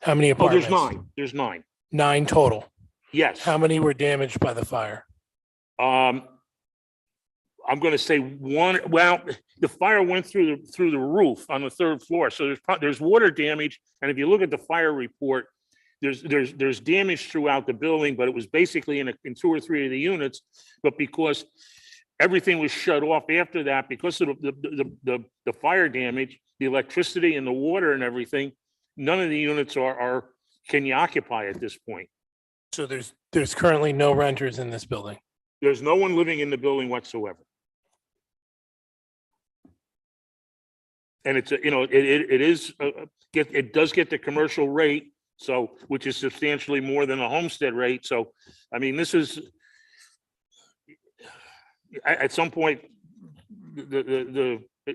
How many Oh, there's apartments? 9. There's 9. 9 total. Yes. How many were damaged by the fire? I'm going to say 1. Well, the fire went through the roof on the 3rd floor, so there's water damage. And if you look at the fire report, there's damage throughout the building, but it was basically in 2 or 3 of the units. But because everything was shut off after that, because of the fire damage, the electricity and the water and everything, none of the units can you occupy at this point. So there's currently no renters in this building. There's no one living in the building whatsoever. And it's it does get the commercial rate, so which is substantially more than a homestead rate. So, I mean, this is at some point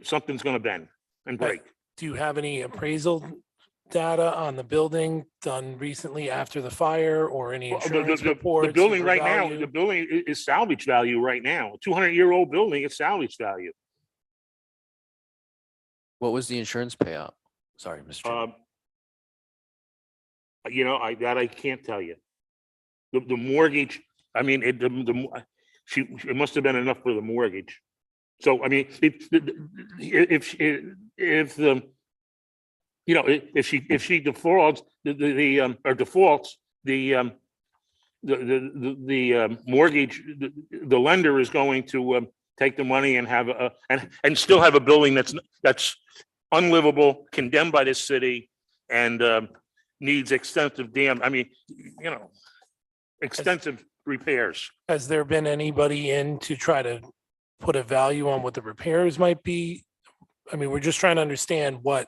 something's going to bend and break. Do you have any appraisal data on the building done recently after the fire, or any insurance reports? The building or right now, value? the building is salvage value right now. A 200-year-old building is salvage value. What was the insurance payout? Sorry, Mr. Chairman. I can't tell you. The mortgage, I mean, it must have been enough for the mortgage. So, I mean, if she defaults the mortgage, the lender is going to take the money and have and still have a building that's unlivable, condemned by this city, and needs extensive extensive repairs. Has there been anybody in to try to put a value on what the repairs might be? I mean, we're just trying to understand how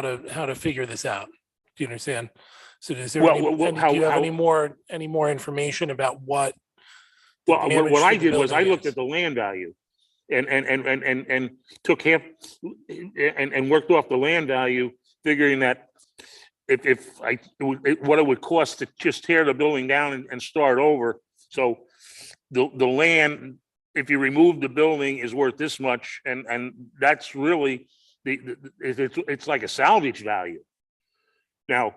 to figure this out. Do you understand? So do you have any more information about what? Well, damage what to I the did was I building looked is? at the land value and took half and worked off the land value, figuring that what it would cost to just tear the building down and start over. So the land, if you remove the building, is worth this much, and that's really it's like a salvage value. Now,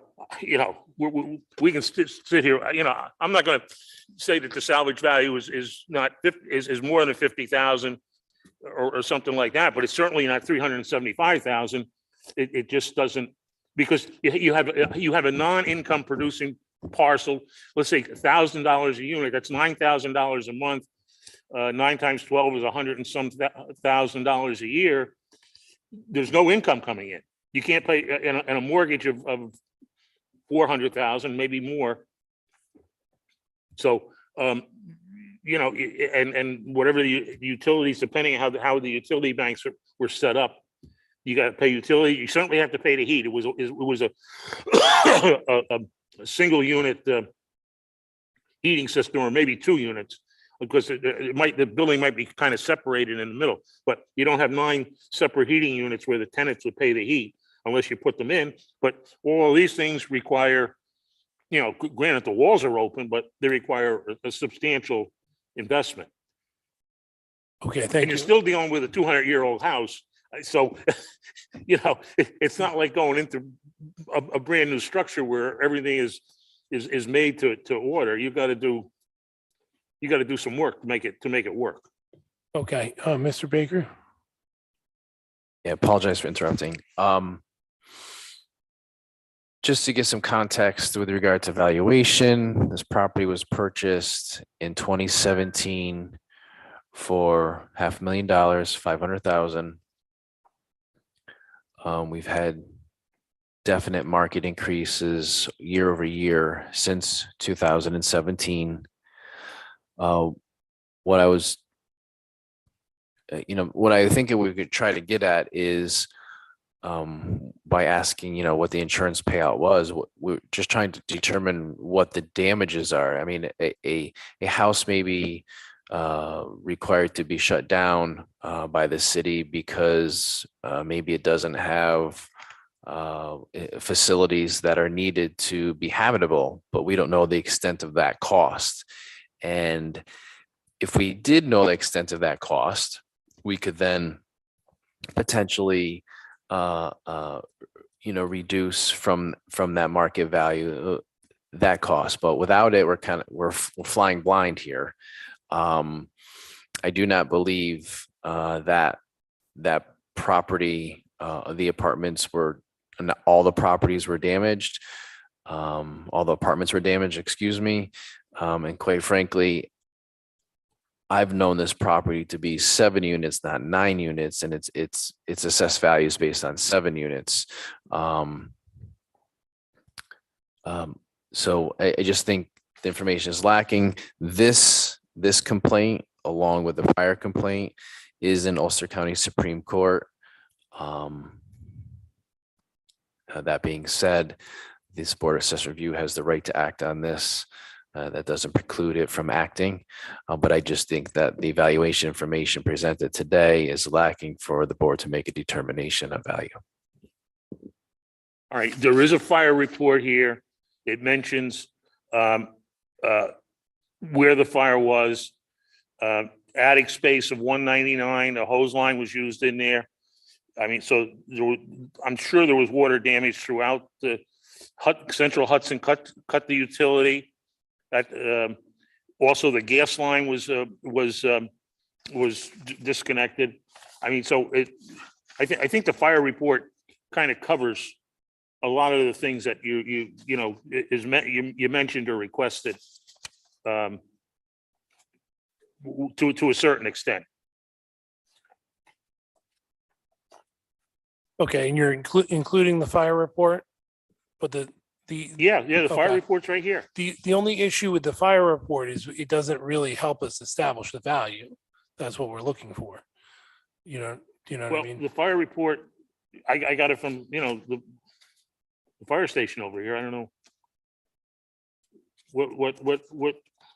we can sit here. I'm not going to say that the salvage value is more than 50,000 or something like that, but it's certainly not 375,000. It just doesn't, because you have a non-income producing parcel. Let's say $1,000 a unit. That's $9,000 a month. 9 times 12 is $100 and some $1,000 a year. There's no income coming in. You can't pay in a mortgage of 400,000, maybe more. So, and whatever the utilities, depending on how the utility banks were set up, you got to pay utility. You certainly have to pay the heat. It was a single unit heating system, or maybe 2 units, because the building might be kind of separated in the middle. But you don't have 9 separate heating units where the tenants would pay the heat unless you put them in. But all of these things require, granted the walls are open, but they require a substantial investment. Okay, And thank you're you. still dealing with a 200-year-old house. So, it's not like going into a brand new structure where everything is made to order. You got to do some work to make it work. Okay, Mr. Baker? Yeah, apologize for interrupting. Just to get some context with regard to valuation, this property was purchased in 2017 for $500,000, 500,000. We've had definite market increases year over year since 2017. What I was what I think we could try to get at is by asking, what the insurance payout was. We're just trying to determine what the damages are. I mean, a house may be required to be shut down by the city because maybe it doesn't have facilities that are needed to be habitable, but we don't know the extent of that cost. And if we did know the extent of that cost, we could then potentially reduce from that market value that cost. But without it, we're flying blind here. I do not believe that property, the apartments were, all the properties were damaged. All the apartments were damaged, excuse me. And quite frankly, I've known this property to be 7 units, not 9 units, and its assessed values based on 7 units. So I just think the information is lacking. This complaint, along with the prior complaint, is in Ulster County Supreme Court. That being said, this Board of Assessor Review has the right to act on this. That doesn't preclude it from acting, but I just think that the evaluation information presented today is lacking for the board to make a determination of value. All right, there is a fire report here. It mentions where the fire was, attic space of 199, a hose line was used in there. I mean, so I'm sure there was water damage throughout the Central Hudson cut the utility. That also the gas line was disconnected. I mean, so I think the fire report kind of covers a lot of the things that you mentioned or requested to a certain extent. Okay, and you're including the fire report, but the fire okay. report's right here. The only issue with the fire report is it doesn't really help us establish the value. That's what we're looking for. Do you know what I mean? The fire report, I got it from, the fire station over here. I don't know. What?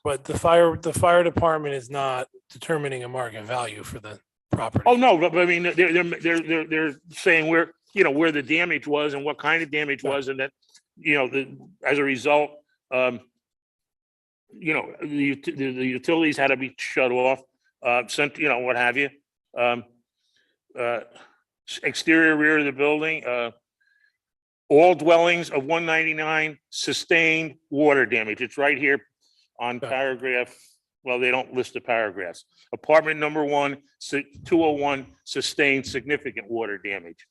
But the fire department is not determining a market value for the property. Oh, no, but I mean, they're saying where the damage was and what kind of damage was, and that, as a result, the utilities had to be shut off, what have you. Exterior rear of the building, all dwellings of 199 sustained water damage. It's right here on paragraph. Well, they don't list the paragraphs. Apartment number 201 sustained significant water damage.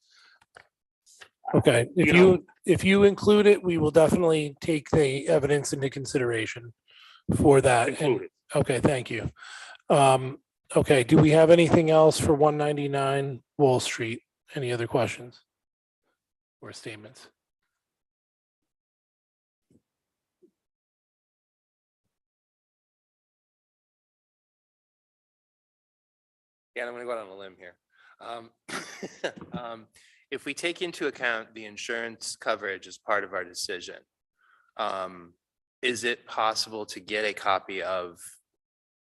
Okay, if you include it, we will definitely take the evidence into consideration for that. Include it. Okay, thank you. Okay, do we have anything else for 199 Wall Street? Any other questions or statements? Yeah, I'm gonna go out on a limb here. If we take into account the insurance coverage as part of our decision, is it possible to get a copy of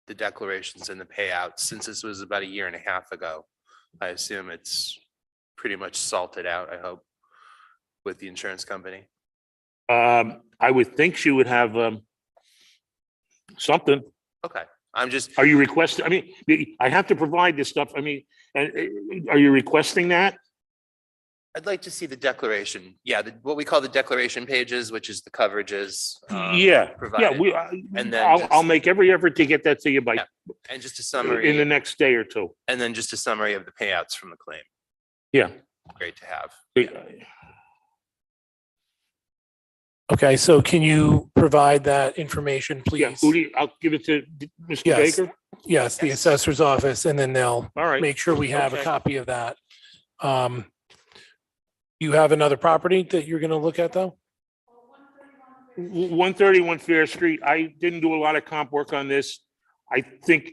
the declarations and the payouts? Since this was about 1.5 years ago, I assume it's pretty much salted out, I hope, with the insurance company. I would think she would have something. Okay. Are you requesting? I mean, I have to provide this stuff. I mean, are you requesting that? I'd like to see the declaration. Yeah, what we call the declaration pages, which is the coverages. Provided. And then I'll make every effort to get that to you by and just a summary in the next day or two. And then just a summary of the payouts from the claim. Yeah. Great to have. Okay, so can you provide that information, please? Yeah, I'll give it to Mr. Yes. Baker. Yes, the assessor's office, and then they'll All right. make sure we have a Okay. copy of that. You have another property that you're gonna look at though? 131 Fair Street. I didn't do a lot of comp work on this. I think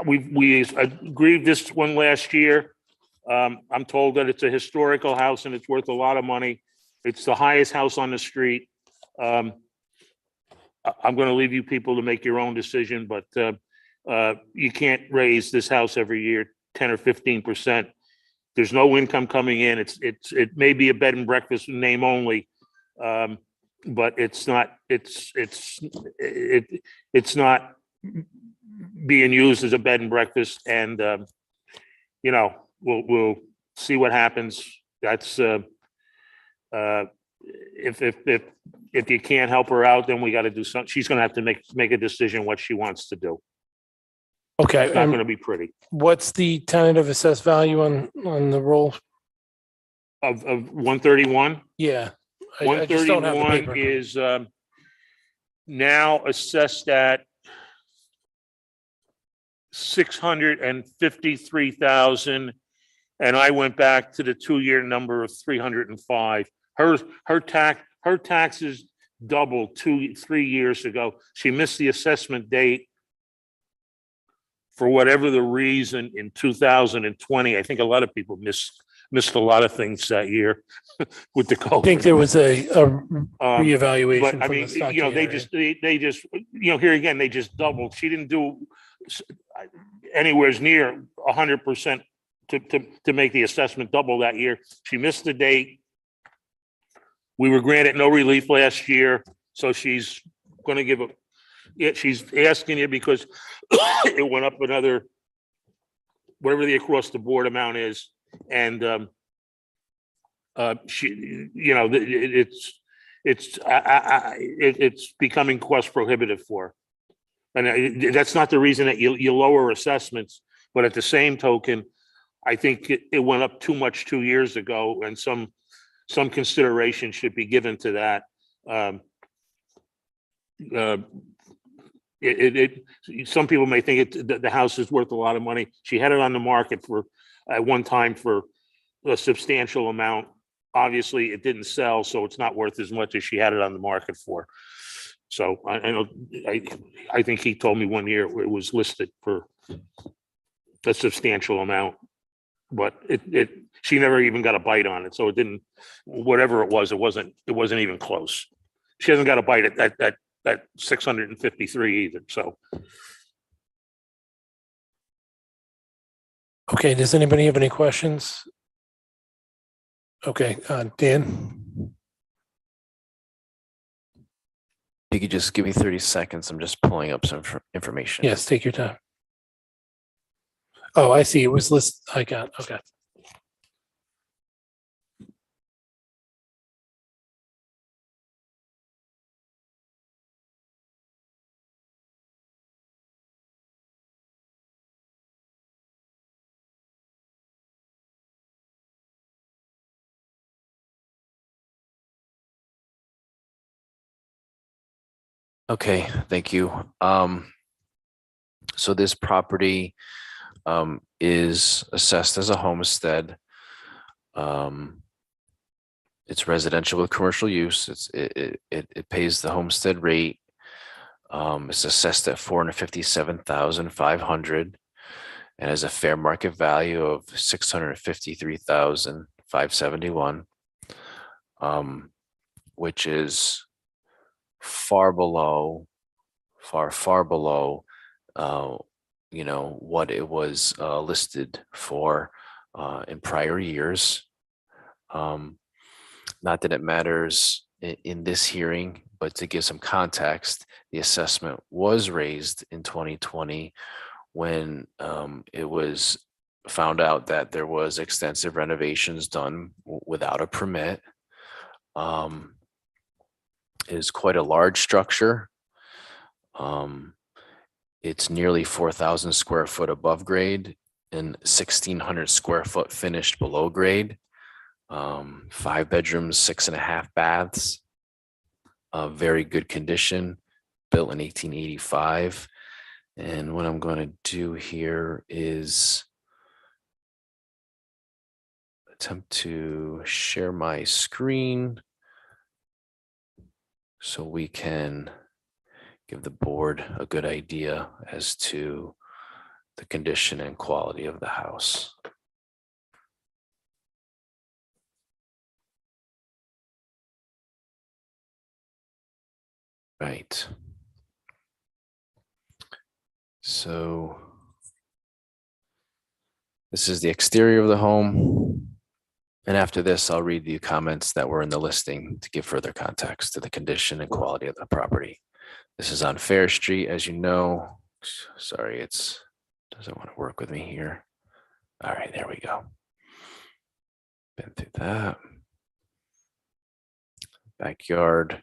we agreed this one last year. I'm told that it's a historical house and it's worth a lot of money. It's the highest house on the street. I'm going to leave you people to make your own decision, but you can't raise this house every year 10 or 15%. There's no income coming in. It may be a bed and breakfast in name only, but it's not being used as a bed and breakfast. And you know, we'll see what happens. That's if you can't help her out, then we got to do something. She's going to have to make a decision what she wants to do. Okay, It's not and going to be pretty. what's the tentative assessed value on the roll? Of 131. Yeah. I just don't have the 131 paper. is now assessed at 653,000, and I went back to the 2-year number of 305. Her taxes doubled 2-3 years ago. She missed the assessment date for whatever the reason in 2020. I think a lot of people missed a lot of things that year with the COVID. I think there was a reevaluation But I from the mean, stock you know, they area. just, you know, here again, they just doubled. She didn't do anywhere near 100% to make the assessment double that year. She missed the date. We were granted no relief last year, so she's going to give she's asking you because it went up another, whatever the across the board amount is. And she, you know, it's becoming cost prohibitive for her. And that's not the reason that you lower assessments, but at the same token, I think it went up too much 2 years ago, and some consideration should be given to that. Some people may think the house is worth a lot of money. She had it on the market at one time for a substantial amount. Obviously, it didn't sell, so it's not worth as much as she had it on the market for. So I think he told me 1 year it was listed for a substantial amount, but she never even got a bite on it. So it didn't, whatever it wasn't even close. She hasn't got a bite at 653 either. So. Okay, does anybody have any questions? Okay, Dan? You could just give me 30 seconds. I'm just pulling up some information. Yes, take your time. Oh, I see. It was listed. I got, okay. Okay, thank you. So this property is assessed as a homestead. It's residential with commercial use. It pays the homestead rate. It's assessed at 457,500 and has a fair market value of 653,571, which is far below, you know, what it was listed for in prior years. Not that it matters in this hearing, but to give some context, the assessment was raised in 2020 when it was found out that there was extensive renovations done without a permit. It is quite a large structure. It's nearly 4,000 square foot above grade and 1,600 square foot finished below grade. 5 bedrooms, 6.5 baths, very good condition, built in 1885. And what I'm going to do here is attempt to share my screen so we can give the board a good idea as to the condition and quality of the house. Right. So this is the exterior of the home. And after this, I'll read the comments that were in the listing to give further context to the condition and quality of the property. This is on Fair Street, as you know. Sorry, doesn't want to work with me here. All right, there we go. Been through that. Backyard.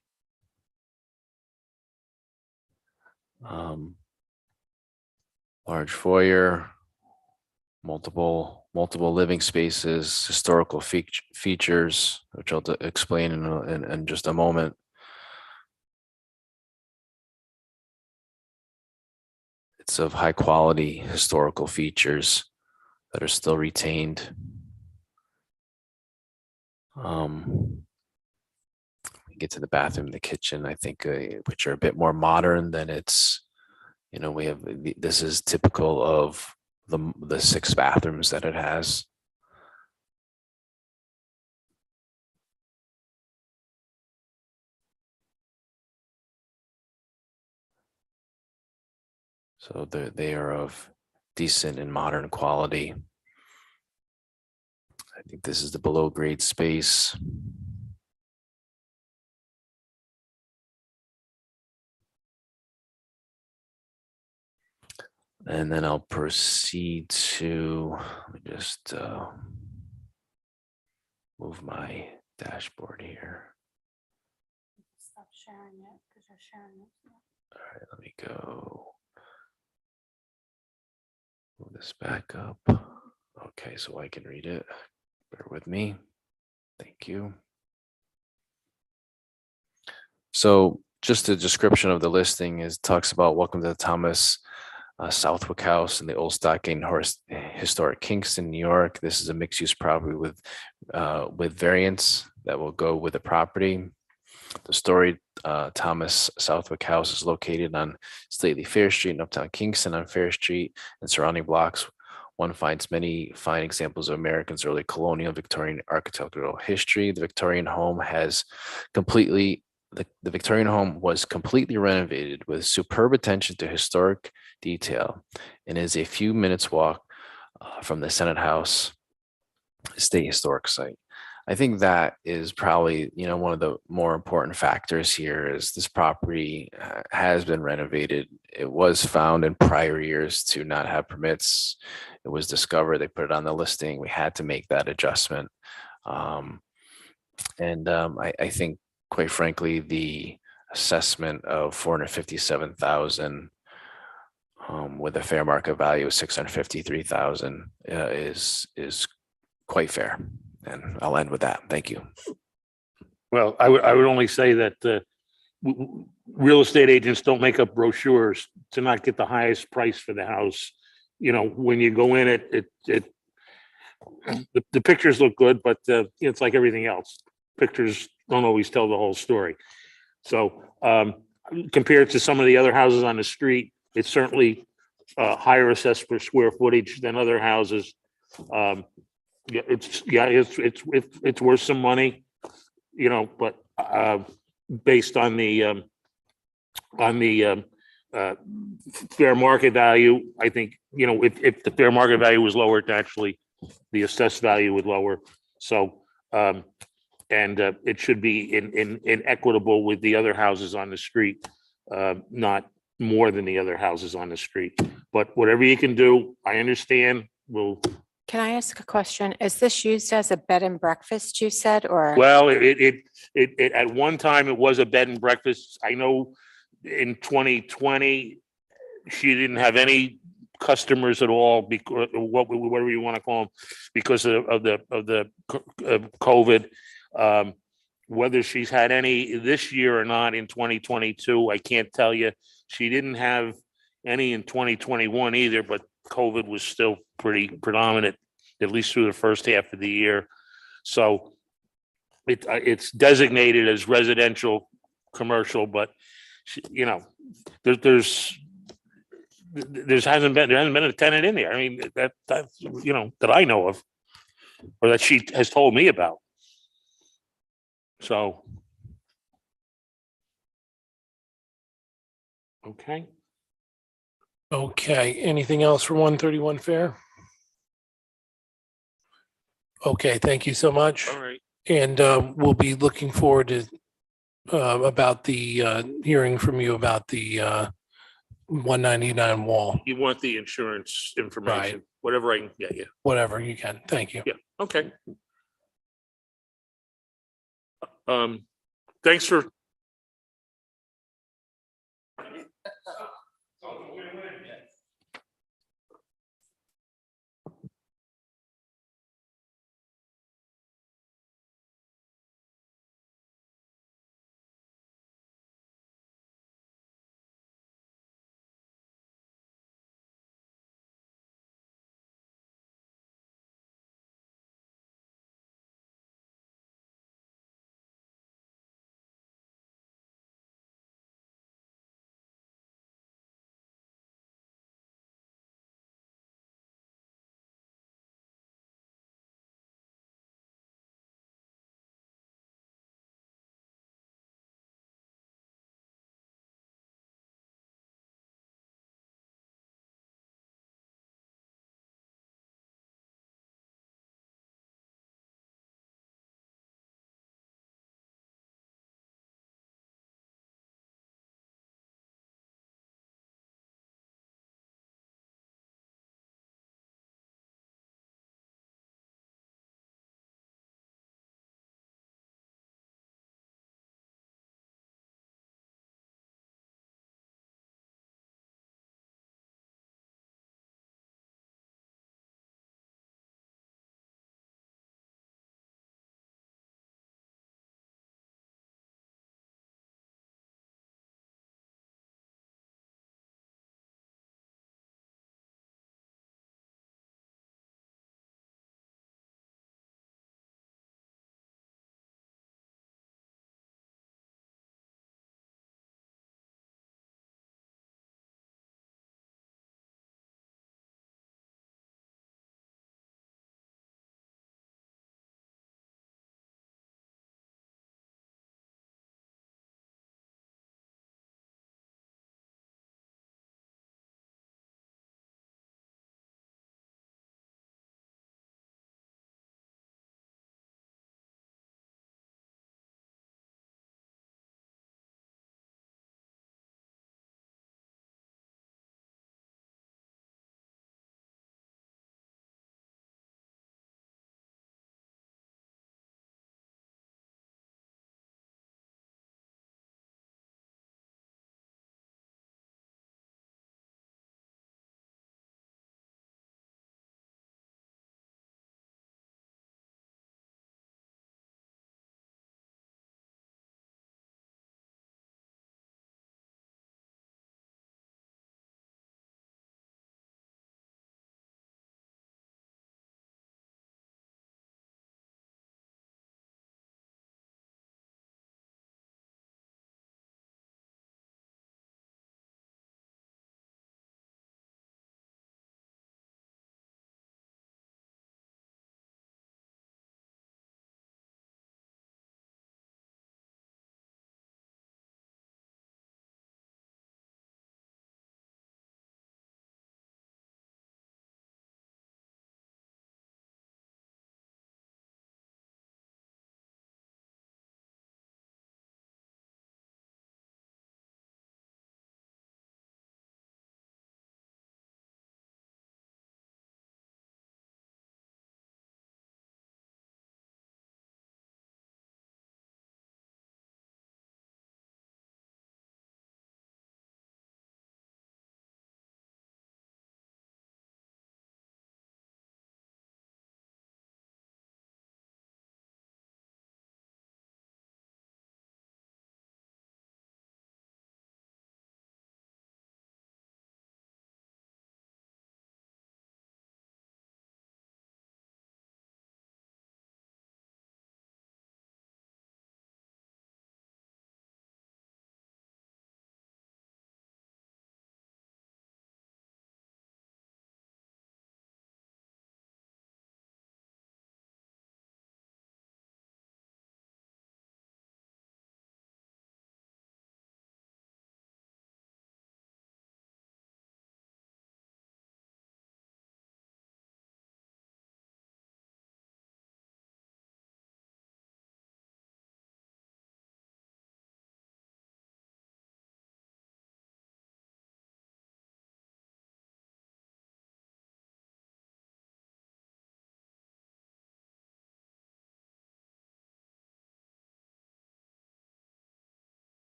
Large foyer, multiple living spaces, historical features, which I'll explain in just a moment. It's of high quality historical features that are still retained. We get to the bathroom, the kitchen, I think, which are a bit more modern than it's, we have, this is typical of the 6 bathrooms that it has. So they are of decent and modern quality. I think this is the below grade space. And then I'll proceed to, let me just move my dashboard here. Stop sharing it because you're sharing it. All right, let me go. Move this back up. Okay, so I can read it. Bear with me. Thank you. So just a description of the listing is talks about welcome to the Thomas Southwick House in the Old Stockade Historic Kingston, New York. This is a mixed-use property with variants that will go with the property. The storied Thomas Southwick House is located on Stately Fair Street in Uptown Kingston. On Fair Street and surrounding blocks, one finds many fine examples of Americans' early colonial Victorian architectural history. The Victorian home the Victorian home was completely renovated with superb attention to historic detail and is a few minutes walk from the Senate House State Historic Site. I think that is probably, one of the more important factors here is this property has been renovated. It was found in prior years to not have permits. It was discovered, they put it on the listing. We had to make that adjustment. I think, quite frankly, the assessment of $457,000 with a fair market value of $653,000 is quite fair. And I'll end with that. Thank you. Well, I would only say that real estate agents don't make up brochures to not get the highest price for the house. When you go in, the pictures look good, but it's like everything else. Pictures don't always tell the whole story. So compared to some of the other houses on the street, it's certainly higher assessed per square footage than other houses. It's worth some money, but based on the fair market value, I think, if the fair market value was lower, naturally the assessed value would lower. So it should be in equitable with the other houses on the street, not more than the other houses on the street. But whatever you can do, I understand. Can I ask a question? Is this used as a bed and breakfast, you said, or? Well, it at one time it was a bed and breakfast. I know in 2020, she didn't have any customers at all because whatever you want to call them, because of the COVID. Whether she's had any this year or not in 2022, I can't tell you. She didn't have any in 2021 either, but COVID was still pretty predominant, at least through the first half of the year. So it's designated as residential commercial, but there's there hasn't been a tenant in there. I mean, that's, you know, that I know of, or that she has told me about. So. Okay, Okay, anything else for 131 Fair? Okay, thank you so much. all right. And we'll be looking forward to about the hearing from you about the 199 wall, You want the insurance information, whatever I can get you. whatever you can. Thank you. Yeah, okay. Thanks for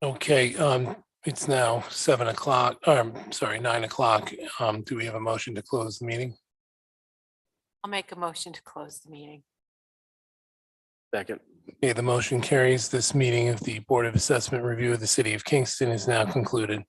Okay, it's now 7 o'clock, sorry, 9 o'clock. Do we have a motion to close the meeting? I'll make a motion to close the meeting. Second. Okay, the motion carries. This meeting of the Board of Assessment Review of the City of Kingston is now concluded.